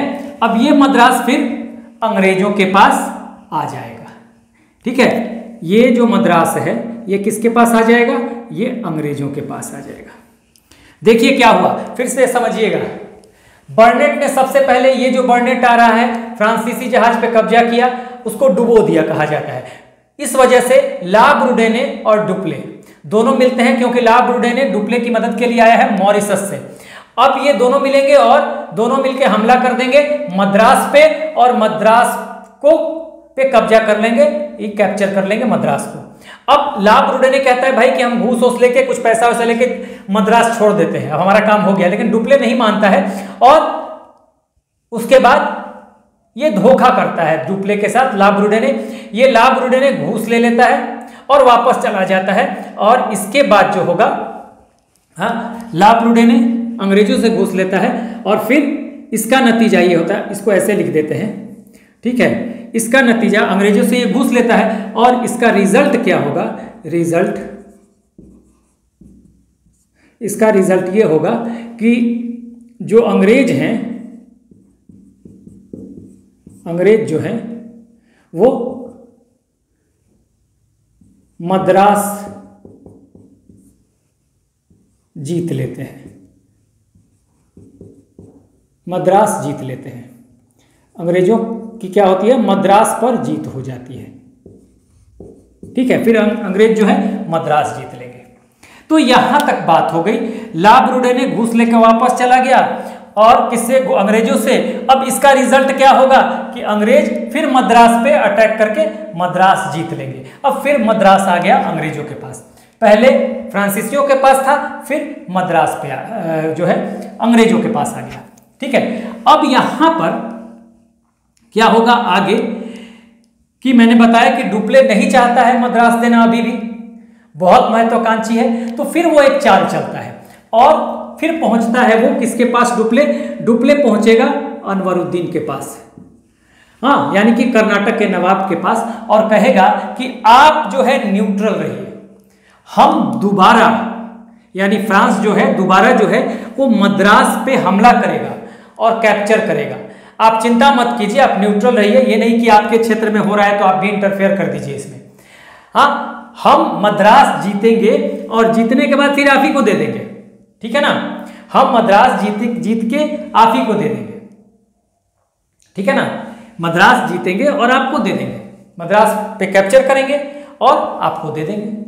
अब ये मद्रास फिर अंग्रेजों के पास आ जाएगा। ठीक है, ये जो मद्रास है ये किसके पास आ जाएगा? ये अंग्रेजों के पास आ जाएगा। देखिए क्या हुआ, फिर से समझिएगा। बर्नेट ने सबसे पहले, ये जो बर्नेट आ रहा है, फ्रांसीसी जहाज पे कब्जा किया, उसको डुबो दिया कहा जाता है। इस वजह से ला ब्रूडेने और डुप्ले दोनों मिलते हैं, क्योंकि ला ब्रूडेने डुप्ले की मदद के लिए आया है मॉरिशस से। अब ये दोनों मिलेंगे और दोनों मिलकर हमला कर देंगे मद्रास पे, और मद्रास को पे कब्जा कर लेंगे, ये कैप्चर कर लेंगे मद्रास को। अब ला ब्रूडेने कहता है भाई कि हम घूस वूस लेके, कुछ पैसा वैसा लेके मद्रास छोड़ देते हैं, अब हमारा काम हो गया। लेकिन डुप्ले नहीं मानता है, और उसके बाद ये धोखा करता है डुप्ले के साथ ला ब्रूडेने घूस ले लेता है और वापस चला जाता है। और इसके बाद जो होगा, हाँ, ला ब्रूडेने अंग्रेजों से घूस लेता है, और फिर इसका नतीजा ये होता है, इसको ऐसे लिख देते हैं। ठीक है, इसका नतीजा, अंग्रेजों से ये घूस लेता है, और इसका रिजल्ट क्या होगा? इसका रिजल्ट ये होगा कि जो अंग्रेज जो हैं वो मद्रास जीत लेते हैं। अंग्रेजों की क्या होती है? मद्रास पर जीत हो जाती है। ठीक है, फिर अंग्रेज जो है मद्रास जीत लेंगे। तो यहां तक बात हो गई। ला ब्रूडेने घूस लेकर वापस चला गया, और किससे? अंग्रेजों से। अब इसका रिजल्ट क्या होगा कि अंग्रेज फिर मद्रास पे अटैक करके मद्रास जीत लेंगे। अब फिर मद्रास आ गया अंग्रेजों के पास, पहले फ्रांसीसियों के पास था, फिर मद्रास पे जो है अंग्रेजों के पास आ गया। ठीक है, अब यहां पर क्या होगा आगे, कि मैंने बताया कि डुप्ले नहीं चाहता है मद्रास देना, अभी भी बहुत महत्वाकांक्षी है। तो फिर वो एक चाल चलता है, और फिर पहुंचता है वो किसके पास? डुप्ले पहुंचेगा अनवरुद्दीन के पास, हाँ, यानी कि कर्नाटक के नवाब के पास, और कहेगा कि आप जो है न्यूट्रल रहिए, हम दोबारा, यानी फ्रांस जो है दोबारा जो है वो मद्रास पे हमला करेगा और कैप्चर करेगा। आप चिंता मत कीजिए, आप न्यूट्रल रहिए। ये नहीं कि आपके क्षेत्र में हो रहा है तो आप भी इंटरफेयर कर दीजिए इसमें। हाँ, हम मद्रास जीतेंगे, और जीतने के बाद फिर आप ही को दे देंगे। ठीक है ना, हम मद्रास जीत के आप ही को दे देंगे। ठीक है ना, मद्रास जीतेंगे और आपको दे देंगे, मद्रास पे कैप्चर करेंगे और आपको दे देंगे।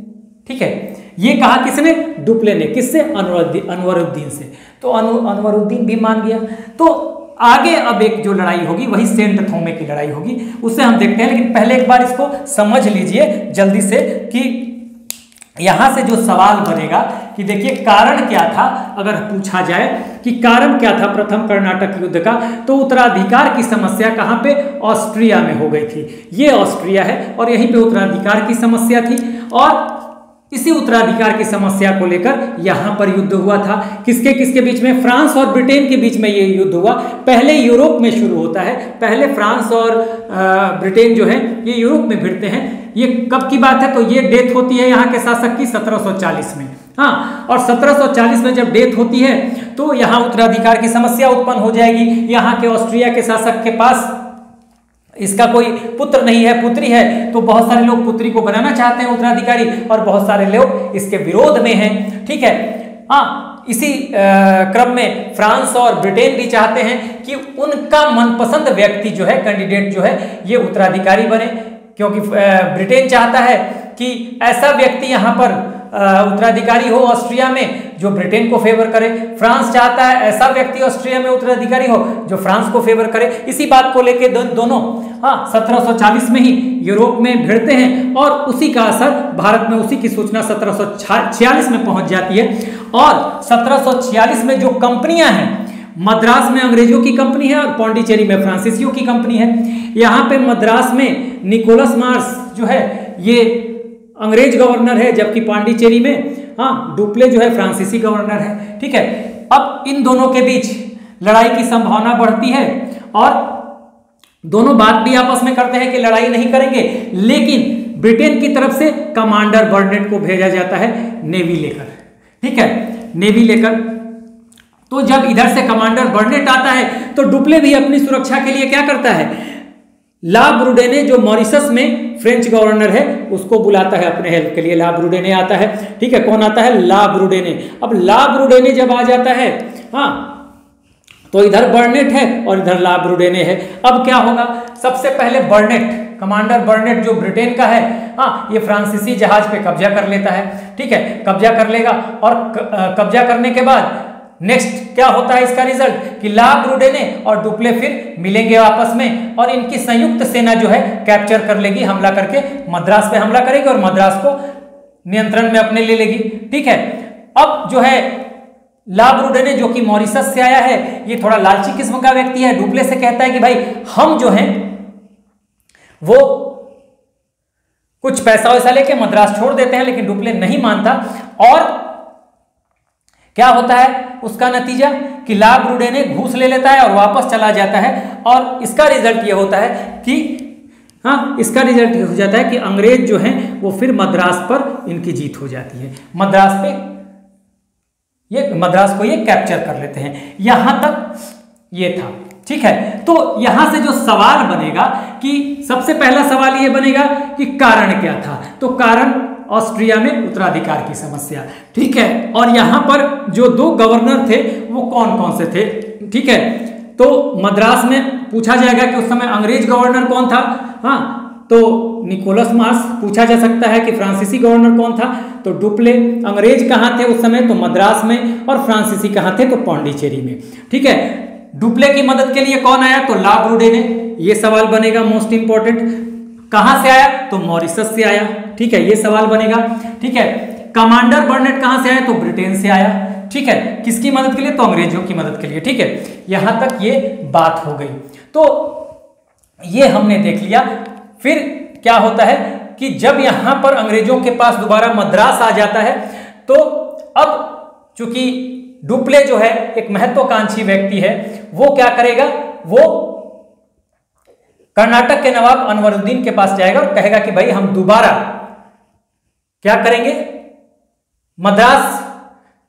ठीक है, ये कहा किसने? डुप्ले ने। किससे? अनवरुद्दीन से। तो अनवरुद्दीन भी मान गया। तो आगे अब एक जो लड़ाई होगी वही सेंट थोमे की लड़ाई होगी, उसे हम देखते हैं। लेकिन पहले एक बार इसको समझ लीजिए जल्दी से कि यहां से जो सवाल बनेगा कि देखिए कारण क्या था, अगर पूछा जाए कि कारण क्या था प्रथम कर्नाटक युद्ध का, तो उत्तराधिकार की समस्या कहां पे, ऑस्ट्रिया में हो गई थी। ये ऑस्ट्रिया है और यहीं पे उत्तराधिकार की समस्या थी, और इसी उत्तराधिकार की समस्या को लेकर यहां पर युद्ध हुआ था। किसके किसके बीच में, फ्रांस और ब्रिटेन के बीच में ये युद्ध हुआ। पहले यूरोप में शुरू होता है, पहले फ्रांस और ब्रिटेन जो है ये यूरोप में भिड़ते हैं। ये कब की बात है, तो ये डेथ होती है यहाँ के शासक की 1740 में। हाँ, और 1740 में जब डेथ होती है तो यहाँ उत्तराधिकार की समस्या उत्पन्न हो जाएगी। यहाँ के ऑस्ट्रिया के शासक के पास इसका कोई पुत्र नहीं है, पुत्री है, तो बहुत सारे लोग पुत्री को बनाना चाहते हैं उत्तराधिकारी और बहुत सारे लोग इसके विरोध में हैं। ठीक है, हाँ, इसी क्रम में फ्रांस और ब्रिटेन भी चाहते हैं कि उनका मनपसंद व्यक्ति जो है, कैंडिडेट जो है, ये उत्तराधिकारी बने, क्योंकि ब्रिटेन चाहता है कि ऐसा व्यक्ति यहाँ पर उत्तराधिकारी हो ऑस्ट्रिया में जो ब्रिटेन को फेवर करे। फ्रांस चाहता है ऐसा व्यक्ति ऑस्ट्रिया में उत्तराधिकारी हो जो फ्रांस को फेवर करे। इसी बात को लेके दोनों 1740 में ही यूरोप में भिड़ते हैं और उसी का असर भारत में, उसी की सूचना 1746 में पहुंच जाती है। और 1746 में जो कंपनियां हैं, मद्रास में अंग्रेजों की कंपनी है और पौंडीचेरी में फ्रांसीसियों की कंपनी है। यहाँ पे मद्रास में निकोलस मार्श जो है ये अंग्रेज गवर्नर है, जबकि पांडिचेरी में डुप्ले जो है फ्रांसीसी गवर्नर है। ठीक है, अब इन दोनों के बीच लड़ाई की संभावना बढ़ती है और दोनों बात भी आपस में करते हैं कि लड़ाई नहीं करेंगे, लेकिन ब्रिटेन की तरफ से कमांडर बर्नेट को भेजा जाता है नेवी लेकर। ठीक है, नेवी लेकर। तो जब इधर से कमांडर बर्नेट आता है तो डुप्ले भी अपनी सुरक्षा के लिए क्या करता है, ला ब्रूडेने जो मॉरिशस में फ्रेंच गवर्नर है उसको बुलाता है अपने हेल्प के लिए। ला ब्रूडेने आता है। ठीक है, कौन आता है, ला ब्रूडेने। अब ला ब्रूडेने जब आ जाता है, तो इधर बर्नेट है और इधर ला ब्रूडेने है। अब क्या होगा, सबसे पहले बर्नेट, कमांडर बर्नेट जो ब्रिटेन का है, ये फ्रांसीसी जहाज पे कब्जा कर लेता है। ठीक है, कब्जा कर लेगा और कब्जा करने के बाद नेक्स्ट क्या होता है, इसका रिजल्ट कि ला ब्रूडेने और डुप्ले फिर मिलेंगे आपस में और इनकी संयुक्त सेना जो है कैप्चर कर लेगी, हमला करके मद्रास पे हमला करेगी और मद्रास को नियंत्रण में अपने ले लेगी। ठीक है, अब जो है ला ब्रूडेने जो कि मॉरिशस से आया है, ये थोड़ा लालची किस्म का व्यक्ति है। डुप्ले से कहता है कि भाई हम जो हैं वो कुछ पैसा वैसा लेके मद्रास छोड़ देते हैं, लेकिन डुप्ले नहीं मानता और क्या होता है उसका नतीजा कि ला ब्रूडेने घूस ले लेता है और वापस चला जाता है। और इसका रिजल्ट ये होता है कि इसका रिजल्ट ये हो जाता है कि अंग्रेज जो हैं वो फिर मद्रास पर इनकी जीत हो जाती है। मद्रास को ये कैप्चर कर लेते हैं। यहां तक ये था। ठीक है, तो यहां से जो सवाल बनेगा कि सबसे पहला सवाल ये बनेगा कि कारण क्या था, तो कारण ऑस्ट्रिया में उत्तराधिकार की समस्या। ठीक है, और यहां पर जो दो गवर्नर थे वो कौन कौन से थे। ठीक है, तो मद्रास में पूछा जाएगा कि उस समय अंग्रेज गवर्नर कौन था। तो निकोलस मार्श। पूछा जा सकता है कि फ्रांसीसी गवर्नर कौन था, तो डुप्ले। अंग्रेज कहाँ थे उस समय, तो मद्रास में, और फ्रांसीसी कहाँ थे, तो पौंडीचेरी में। ठीक है, डुप्ले की मदद के लिए कौन आया, तो ला ब्रूडेने। ये सवाल बनेगा मोस्ट इंपॉर्टेंट। कहां से आया, तो मॉरिशस से आया। ठीक है, ये सवाल बनेगा। ठीक है, कमांडर बर्नेट कहां से आया, तो ब्रिटेन से आया। ठीक है, किसकी मदद के लिए, तो अंग्रेजों की मदद के लिए। ठीक है, यहां तक ये बात हो गई। तो ये हमने देख लिया। फिर क्या होता है कि जब यहां पर अंग्रेजों के पास दोबारा मद्रास आ जाता है, तो अब चूंकि डुप्ले जो है एक महत्वाकांक्षी व्यक्ति है, वो क्या करेगा, वो कर्नाटक के नवाब अनवरुद्दीन के पास जाएगा और कहेगा कि भाई हम दोबारा क्या करेंगे, मद्रास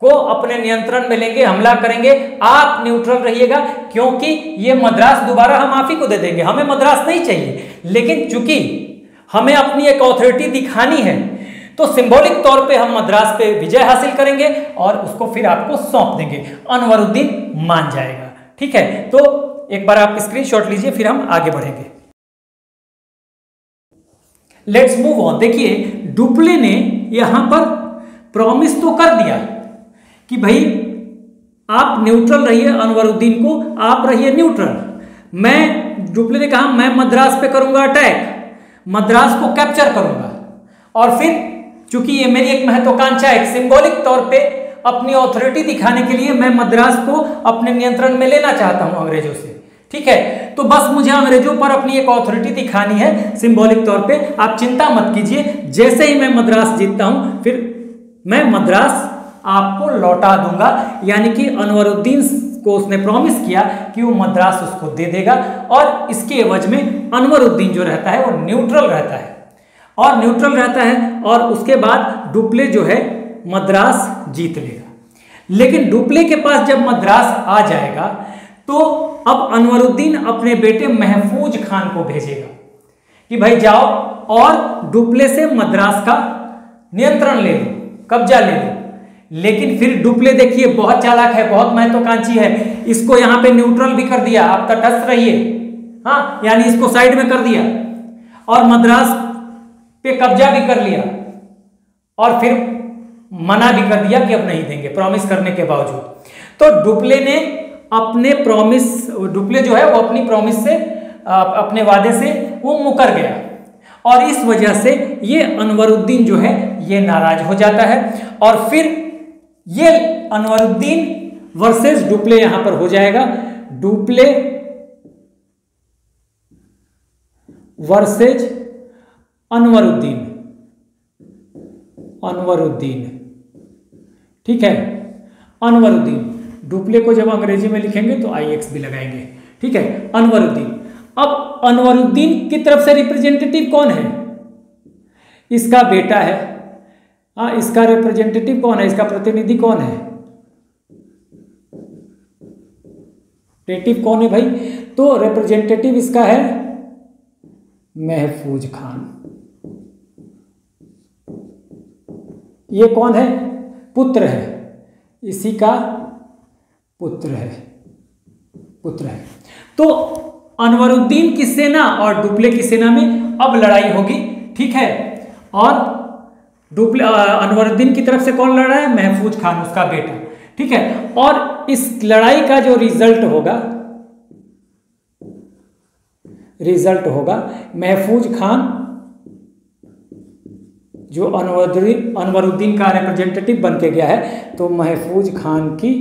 को अपने नियंत्रण में लेंगे, हमला करेंगे, आप न्यूट्रल रहिएगा, क्योंकि ये मद्रास दोबारा हम आप ही को दे देंगे, हमें मद्रास नहीं चाहिए, लेकिन चूंकि हमें अपनी एक अथॉरिटी दिखानी है, तो सिंबॉलिक तौर पे हम मद्रास पे विजय हासिल करेंगे और उसको फिर आपको सौंप देंगे। अनवरुद्दीन मान जाएगा। ठीक है, तो एक बार आप स्क्रीनशॉट लीजिए, फिर हम आगे बढ़ेंगे। Let's move on. देखिए, डुप्ले ने यहां पर प्रॉमिस तो कर दिया कि भाई आप न्यूट्रल रहिए, अनवरुद्दीन को आप रहिए न्यूट्रल। डुप्ले ने कहा मैं मद्रास पे करूंगा अटैक, मद्रास को कैप्चर करूंगा और फिर चूंकि ये मेरी एक महत्वाकांक्षा है, सिंबॉलिक तौर पे अपनी ऑथोरिटी दिखाने के लिए मैं मद्रास को अपने नियंत्रण में लेना चाहता हूं अंग्रेजों से। ठीक है, तो बस मुझे अंग्रेजों पर अपनी एक ऑथोरिटी दिखानी है सिंबॉलिक तौर पे। आप चिंता मत कीजिए, जैसे ही मैं मद्रास जीतता हूं फिर मैं मद्रास आपको लौटा दूंगा। यानी कि अनवरुद्दीन को उसने प्रॉमिस किया कि वो मद्रास उसको दे देगा, और इसके एवज में अनवरुद्दीन जो रहता है वो न्यूट्रल रहता है, और उसके बाद डुप्ले जो है मद्रास जीत लेगा। लेकिन डुप्ले के पास जब मद्रास आ जाएगा तो अब अनवरुद्दीन अपने बेटे महफूज खान को भेजेगा कि भाई जाओ और डुप्ले से मद्रास का नियंत्रण ले लो, कब्जा ले लो। लेकिन फिर डुप्ले देखिए बहुत चालाक है, बहुत महत्वाकांक्षी है, इसको यहां पे न्यूट्रल भी कर दिया, आप तटस्थ रहिए, हाँ, यानी इसको साइड में कर दिया और मद्रास पे कब्जा भी कर लिया, और फिर मना भी कर दिया कि अब नहीं देंगे, प्रॉमिस करने के बावजूद। तो डुप्ले ने अपने प्रॉमिस, डुप्ले जो है वो अपनी प्रॉमिस से, अपने वादे से वो मुकर गया, और इस वजह से ये अनवरुद्दीन जो है ये नाराज हो जाता है, और फिर ये अनवरुद्दीन वर्सेस डुप्ले यहां पर हो जाएगा। डुप्ले वर्सेस अनवरुद्दीन, ठीक है, अनवरुद्दीन। डुप्ले को जब अंग्रेजी में लिखेंगे तो IX भी लगाएंगे, ठीक है, अनवरुद्दीन। अब अनवरुद्दीन की तरफ से रिप्रेजेंटेटिव कौन है? इसका बेटा है। हाँ, इसका रिप्रेजेंटेटिव कौन है, इसका प्रतिनिधि कौन है, रिप्रेजेंटेटिव कौन है भाई? तो रिप्रेजेंटेटिव इसका है महफूज खान। ये कौन है? पुत्र है, इसी का पुत्र है। तो अनवरुद्दीन की सेना और डुप्ले की सेना में अब लड़ाई होगी, ठीक है, और डुप्ले अनवरुद्दीन की तरफ से कौन लड़ रहा है? महफूज खान, उसका बेटा, ठीक है। और इस लड़ाई का जो रिजल्ट होगा महफूज खान जो अनवरुद्दीन का रिप्रेजेंटेटिव बन के गया है, तो महफूज खान की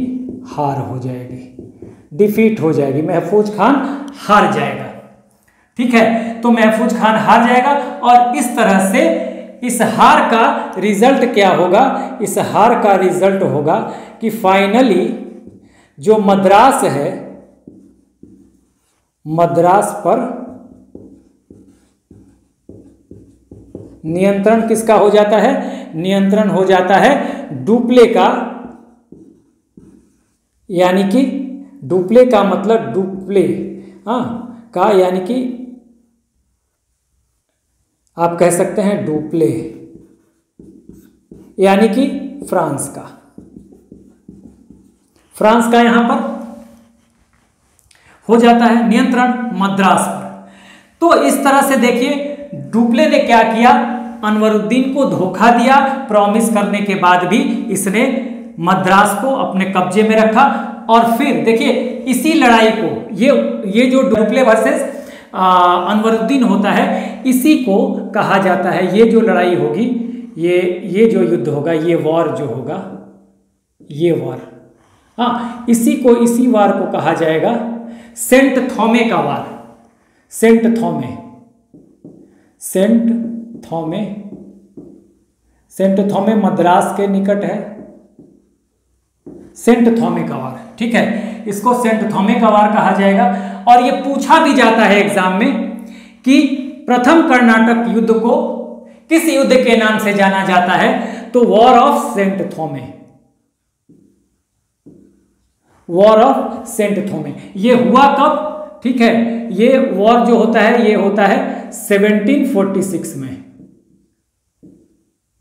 हार हो जाएगी, डिफीट हो जाएगी, महफूज खान हार जाएगा, ठीक है। तो महफूज खान हार जाएगा, और इस तरह से इस हार का रिजल्ट क्या होगा? इस हार का रिजल्ट होगा कि फाइनली जो मद्रास है, मद्रास पर नियंत्रण किसका हो जाता है? नियंत्रण हो जाता है डुप्ले का, यानी कि डुप्ले का मतलब डुप्ले का, यानी कि आप कह सकते हैं डुप्ले, यानी कि फ्रांस का यहां पर हो जाता है नियंत्रण मद्रास पर। तो इस तरह से देखिए डुप्ले ने क्या किया, अनवरुद्दीन को धोखा दिया, प्रॉमिस करने के बाद भी इसने मद्रास को अपने कब्जे में रखा। और फिर देखिए इसी लड़ाई को, ये जो डुप्ले वर्सेस अनवरुद्दीन होता है, इसी को कहा जाता है, ये जो लड़ाई होगी, ये जो युद्ध होगा, ये वॉर जो होगा, ये वॉर, हाँ, इसी वार को कहा जाएगा सेंट थॉमे का वार। सेंट थॉमे मद्रास के निकट है, सेंट थॉमे का वार, ठीक है, इसको सेंट थॉमे का वार कहा जाएगा। और ये पूछा भी जाता है एग्जाम में कि प्रथम कर्नाटक युद्ध को किस युद्ध के नाम से जाना जाता है? तो war of saint Thome, war of saint Thome. ये हुआ कब? ठीक है, ये वॉर जो होता है, ये होता है 1746 में,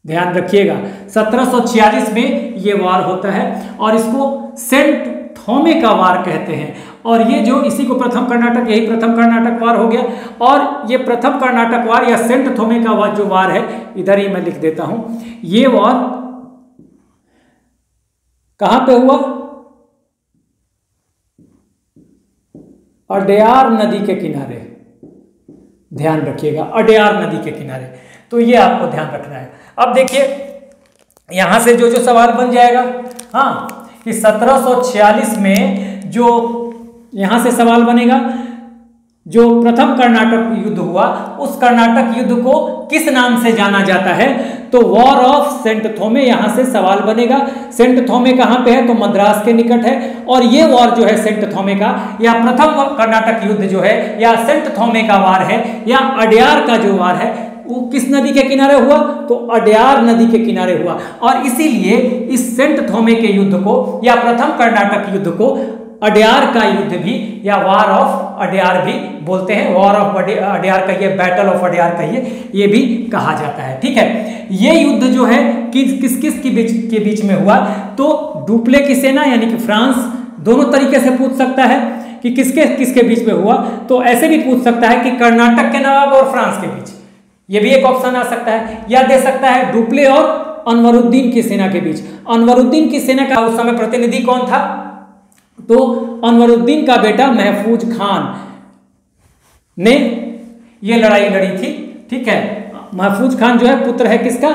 ध्यान रखिएगा, 1746 में ये वार होता है, और इसको सेंट थॉमे का वार कहते हैं। और ये जो इसी को प्रथम कर्नाटक, यही प्रथम कर्नाटक वार हो गया। और ये प्रथम कर्नाटक वार या सेंट थॉमे का वार जो वार है, इधर ही मैं लिख देता हूं, ये वार कहां पे हुआ? अडयार नदी के किनारे, ध्यान रखिएगा, अडयार नदी के किनारे। तो ये आपको ध्यान रखना है। अब देखिए यहां से जो सवाल बन जाएगा, हाँ, कि 1746 में जो यहां से सवाल बनेगा, जो प्रथम कर्नाटक युद्ध हुआ उस कर्नाटक युद्ध को किस नाम से जाना जाता है, तो वॉर ऑफ सेंट थोमे, यहां से सवाल बनेगा। सेंट थोमे कहां पे है, तो मद्रास के निकट है। और ये वॉर जो है सेंट थोमे का, या प्रथम कर्नाटक युद्ध जो है, या सेंट थोमे का वार है, या अड्यार का जो वार है, वो किस नदी के किनारे हुआ, तो अड्यार नदी के किनारे हुआ। और इसीलिए इस सेंट थोमे के युद्ध को या प्रथम कर्नाटक युद्ध को अड्यार का युद्ध भी या वार ऑफ अड्यार भी बोलते हैं। वॉर ऑफ अड्यार कहिए, बैटल ऑफ अड्यार कहिए, ये भी कहा जाता है। ठीक है, ये युद्ध जो है किस किस के बीच में हुआ, तो डुप्ले की सेना यानी कि फ्रांस, दोनों तरीके से पूछ सकता है कि किसके किसके बीच में हुआ। तो ऐसे भी पूछ सकता है कि कर्नाटक के नवाब और फ्रांस के बीच, ये भी एक ऑप्शन आ सकता है। या दे सकता है डुप्ले और अनवरुद्दीन की सेना के बीच। अनवरुद्दीन की सेना का उस समय प्रतिनिधि कौन था, तो अनवरुद्दीन का बेटा महफूज खान ने ये लड़ाई लड़ी थी। ठीक है, महफूज खान जो है पुत्र है किसका,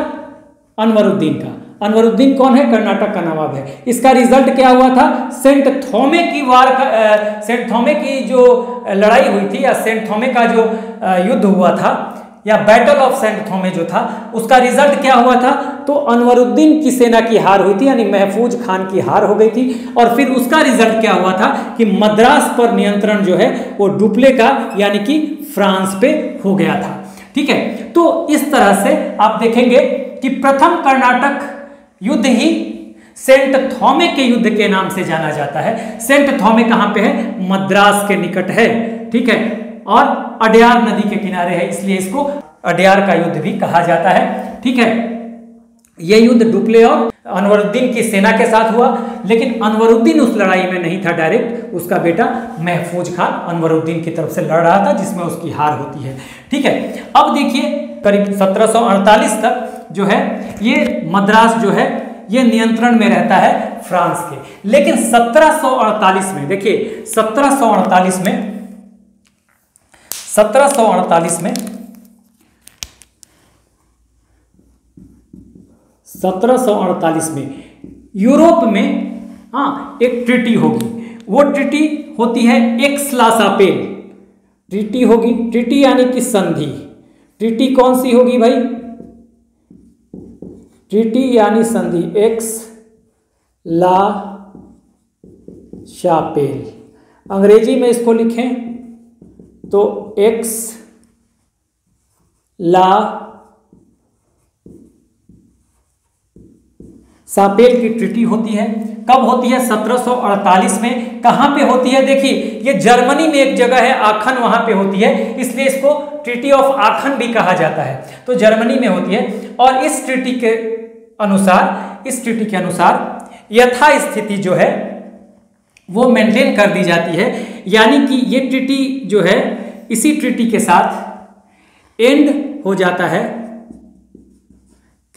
अनवरुद्दीन का। अनवरुद्दीन कौन है, कर्नाटक का नवाब है। इसका रिजल्ट क्या हुआ था, सेंट थोमे की वार का, सेंट थोमे की जो लड़ाई हुई थी या सेंट थोमे का जो युद्ध हुआ था या बैटल ऑफ सेंट थोमे जो था, उसका रिजल्ट क्या हुआ था, तो अनवरुद्दीन की सेना की हार हुई थी, यानी महफूज खान की हार हो गई थी। और फिर उसका रिजल्ट क्या हुआ था कि मद्रास पर नियंत्रण जो है वो डुप्ले का यानी कि फ्रांस पे हो गया था। ठीक है, तो इस तरह से आप देखेंगे कि प्रथम कर्नाटक युद्ध ही सेंट थोमे के युद्ध के नाम से जाना जाता है। सेंट थोमे कहां पे है, मद्रास के निकट है। ठीक है, और अड्यार नदी के किनारे है, इसलिए इसको अड्यार का युद्ध भी कहा जाता है। ठीक है, यह युद्ध डुप्ले और अनवरुद्दीन की सेना के साथ हुआ, लेकिन अनवरुद्दीन उस लड़ाई में नहीं था डायरेक्ट, उसका बेटा महफूज खान अनवरुद्दीन की तरफ से लड़ रहा था, जिसमें उसकी हार होती है। ठीक है, अब देखिए करीब 1748 तक जो है ये मद्रास जो है ये नियंत्रण में रहता है फ्रांस के। लेकिन 1748 में देखिए 1748 में यूरोप में एक ट्रीटी होगी। वो ट्रीटी होती है एक्स-ला-शापेल ट्रीटी होगी। ट्रीटी यानी कि संधि। ट्रीटी कौन सी होगी भाई, ट्रीटी यानी संधि, एक्स-ला-शापेल। अंग्रेजी में इसको लिखें तो एक्स-ला-शापेल की ट्रीटी होती है। कब होती है, 1748 में। कहां पे होती है, देखिए ये जर्मनी में एक जगह है आखन, वहां पे होती है, इसलिए इसको ट्रीटी ऑफ आखन भी कहा जाता है। तो जर्मनी में होती है। और इस ट्रीटी के अनुसार यथास्थिति जो है वो मेंटेन कर दी जाती है, यानी कि ये ट्रीटी जो है इसी ट्रीटी के साथ एंड हो जाता है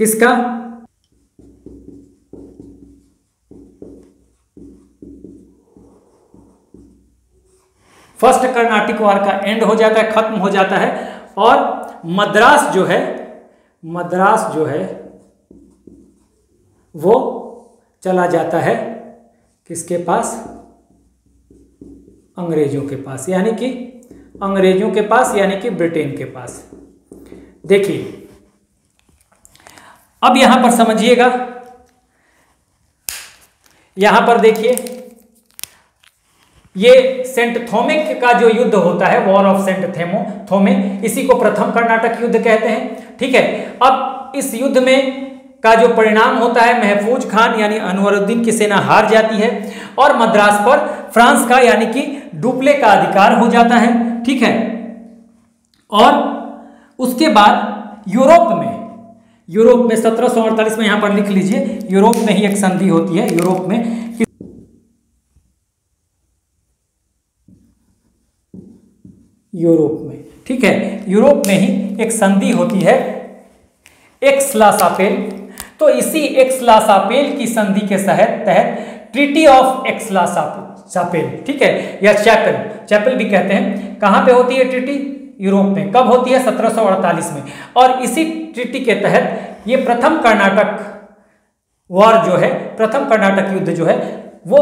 किसका, फर्स्ट कर्नाटिक वार का एंड हो जाता है, खत्म हो जाता है। और मद्रास जो है वो चला जाता है किसके पास, अंग्रेजों के पास, यानी कि अंग्रेजों के पास, यानी कि ब्रिटेन के पास। देखिए अब यहां पर समझिएगा, यहां पर देखिए ये सेंट थोमे का जो युद्ध होता है, वॉर ऑफ सेंट थोमे, इसी को प्रथम कर्नाटक युद्ध कहते हैं। ठीक है, अब इस युद्ध में का जो परिणाम होता है, महफूज खान यानी अनवरुद्दीन की सेना हार जाती है और मद्रास पर फ्रांस का यानी कि डुप्ले का अधिकार हो जाता है। ठीक है, और उसके बाद यूरोप में 1748 में, यहां पर लिख लीजिए, यूरोप में ही एक संधि होती है। यूरोप में ठीक है, यूरोप में ही एक संधि होती है एक्स-ला-शापेल। तो इसी एक्स-ला-शापेल की संधि के तहत ट्रीटी ऑफ एक्स-ला-शापेल, ठीक है, या चैपल भी कहते हैं, कहां पे होती है ट्रीटी, यूरोप में। कब होती है? 1748 में। और इसी ट्रीटी के तहत ये प्रथम कर्नाटक वॉर जो है, प्रथम कर्नाटक युद्ध जो है वो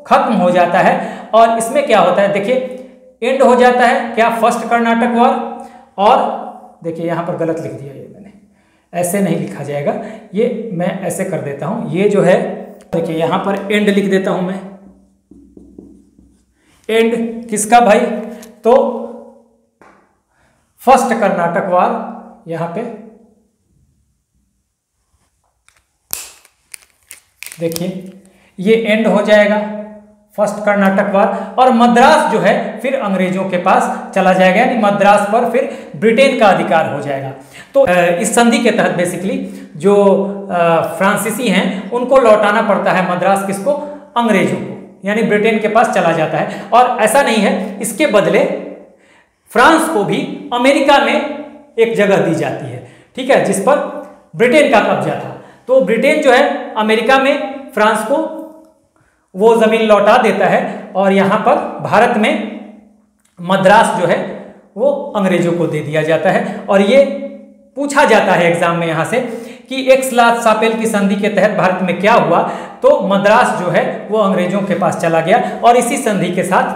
खत्म हो जाता है। और इसमें क्या होता है देखिए, एंड हो जाता है क्या? First Carnatic war. और देखिए यहां पर गलत लिख दिया, ये मैंने ऐसे नहीं लिखा जाएगा, ये मैं ऐसे कर देता हूं। ये जो है देखिए यहां पर एंड लिख देता हूं मैं। एंड किसका भाई? तो फर्स्ट कर्नाटक वॉर यहां पे देखिए ये एंड हो जाएगा, फर्स्ट कर्नाटक वॉर। और मद्रास जो है फिर अंग्रेजों के पास चला जाएगा, यानी मद्रास पर फिर ब्रिटेन का अधिकार हो जाएगा। तो इस संधि के तहत बेसिकली जो फ्रांसीसी हैं उनको लौटाना पड़ता है मद्रास, किसको? अंग्रेजों को, यानी ब्रिटेन के पास चला जाता है। और ऐसा नहीं है, इसके बदले फ्रांस को भी अमेरिका में एक जगह दी जाती है, ठीक है, जिस पर ब्रिटेन का कब्जा था। तो ब्रिटेन जो है अमेरिका में फ्रांस को वो जमीन लौटा देता है और यहां पर भारत में मद्रास जो है वो अंग्रेजों को दे दिया जाता है। और ये पूछा जाता है एग्जाम में यहां से कि एक्स-ला-शापेल की संधि के तहत भारत में क्या हुआ, तो मद्रास जो है वो अंग्रेजों के पास चला गया। और इसी संधि के साथ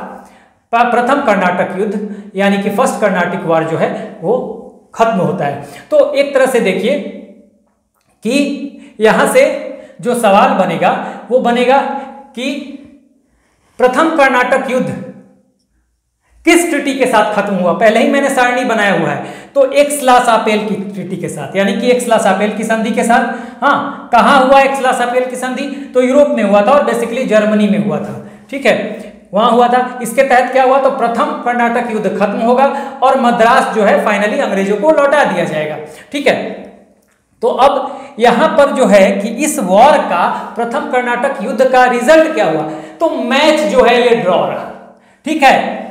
प्रथम कर्नाटक युद्ध यानी कि फर्स्ट कर्नाटिक वॉर जो है वो खत्म होता है। तो एक तरह से देखिए कि यहां से जो सवाल बनेगा वो बनेगा कि प्रथम कर्नाटक युद्ध किस ट्रीटी के साथ खत्म हुआ। पहले ही मैंने सारणी बनाया हुआ है, तो एक्स-ला-शापेल की ट्रीटी के साथ, यानी कि एक्स-ला-शापेल की संधि के साथ। हाँ, कहां हुआ एक्स-ला-शापेल की संधि? तो यूरोप में हुआ था और बेसिकली जर्मनी में हुआ था, ठीक है, वहां हुआ था। इसके तहत क्या हुआ? तो प्रथम कर्नाटक युद्ध खत्म होगा और मद्रास जो है फाइनली अंग्रेजों को लौटा दिया जाएगा, ठीक है। तो अब यहां पर जो है कि इस वॉर का, प्रथम कर्नाटक युद्ध का रिजल्ट क्या हुआ? तो मैच जो है ये ड्रॉ रहा, ठीक है।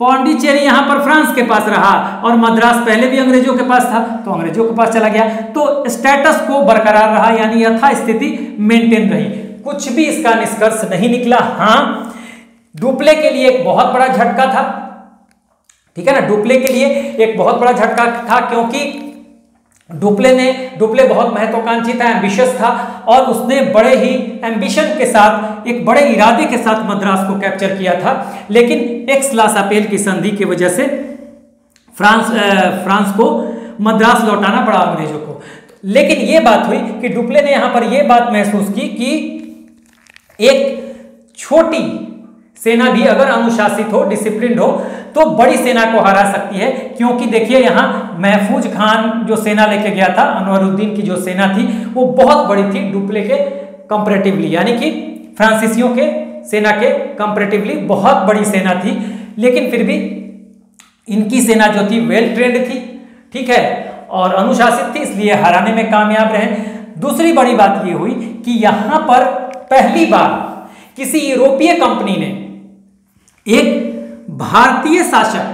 पौंडीचेरी यहां पर फ्रांस के पास रहा और मद्रास पहले भी अंग्रेजों के पास था तो अंग्रेजों के पास चला गया। तो स्टेटस को बरकरार रहा, यानी यथास्थिति मेंटेन रही, कुछ भी इसका निष्कर्ष नहीं निकला। हाँ, डुप्ले के लिए एक बहुत बड़ा झटका था, ठीक है ना, डुप्ले के लिए एक बहुत बड़ा झटका था, क्योंकि डुप्ले बहुत महत्वाकांक्षी था, एम्बिशियस था, और उसने बड़े ही एम्बिशन के साथ, एक बड़े इरादे के साथ मद्रास को कैप्चर किया था। लेकिन एक्स-ला-शापेल की संधि की वजह से फ्रांस को मद्रास लौटाना पड़ा अंग्रेजों को। लेकिन यह बात हुई कि डुप्ले ने यहां पर यह बात महसूस की कि एक छोटी सेना भी अगर अनुशासित हो, डिसिप्लिन्ड हो, तो बड़ी सेना को हरा सकती है। क्योंकि देखिए यहां महफूज खान जो सेना लेके गया था, अनवरुद्दीन की जो सेना थी वो बहुत बड़ी थी डुप्ले के कंपैरेटिवली, यानी कि फ्रांसीसियों के सेना के कंपैरेटिवली बहुत बड़ी सेना थी। लेकिन फिर भी इनकी सेना जो थी वेल ट्रेंड थी, ठीक है, और अनुशासित थी, इसलिए हराने में कामयाब रहे। दूसरी बड़ी बात ये हुई कि यहां पर पहली बार किसी यूरोपीय कंपनी ने एक भारतीय शासक,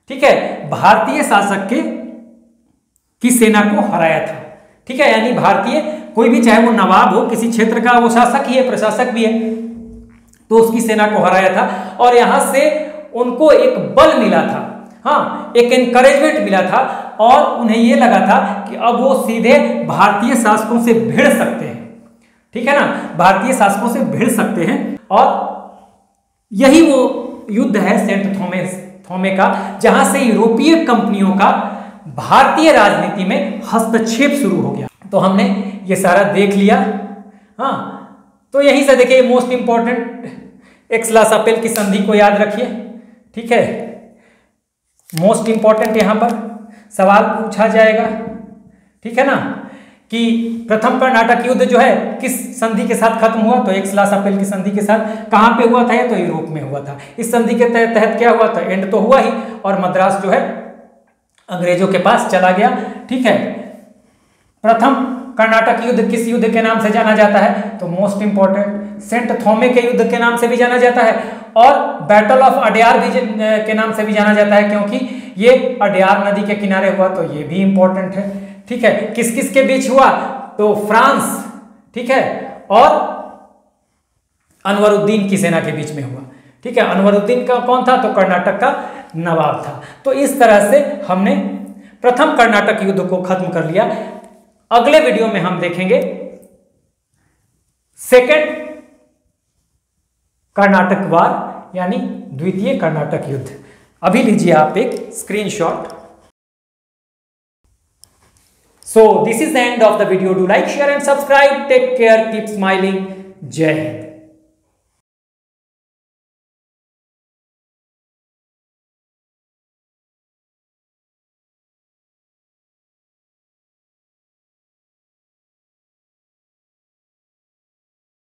ठीक है, भारतीय शासक की सेना को हराया था, ठीक है, यानी भारतीय कोई भी, चाहे वो नवाब हो, किसी क्षेत्र का वो शासक ही है, प्रशासक भी है, तो उसकी सेना को हराया था। और यहां से उनको एक बल मिला था, हाँ, एक एनकरेजमेंट मिला था, और उन्हें यह लगा था कि अब वो सीधे भारतीय शासकों से भिड़ सकते हैं, ठीक है ना, भारतीय शासकों से भिड़ सकते हैं। और यही वो युद्ध है सेंट थोमे का, जहां से यूरोपीय कंपनियों का भारतीय राजनीति में हस्तक्षेप शुरू हो गया। तो हमने ये सारा देख लिया। हाँ, तो यहीं से देखिए मोस्ट इंपॉर्टेंट एक्स-ला-शापेल की संधि को याद रखिए, ठीक है, मोस्ट इंपॉर्टेंट यहां पर सवाल पूछा जाएगा, ठीक है ना, कि प्रथम कर्नाटक युद्ध जो है किस संधि के साथ खत्म हुआ? तो एक्स-ला-शापेल की संधि के साथ। कहां पे हुआ था? ये तो यूरोप में हुआ था। इस संधि के तहत क्या हुआ था? एंड तो हुआ ही, और मद्रास जो है अंग्रेजों के पास चला गया, ठीक है। प्रथम कर्नाटक युद्ध किस युद्ध के नाम से जाना जाता है? तो मोस्ट इंपॉर्टेंट सेंट थोमे के युद्ध के नाम से भी जाना जाता है, और बैटल ऑफ अडयार भी के नाम से भी जाना जाता है, क्योंकि ये अडयार नदी के किनारे हुआ, तो ये भी इंपॉर्टेंट है, ठीक है। किस किस के बीच हुआ? तो फ्रांस, ठीक है, और अनवरुद्दीन की सेना के बीच में हुआ, ठीक है, अनवरुद्दीन का कौन था, तो कर्नाटक का नवाब था। तो इस तरह से हमने प्रथम कर्नाटक युद्ध को खत्म कर लिया। अगले वीडियो में हम देखेंगे सेकेंड कर्नाटक वार यानी द्वितीय कर्नाटक युद्ध। अभी लीजिए आप एक screenshot. So this is the end of the video. Do like, share and subscribe. Take care, keep smiling. जय हिंद।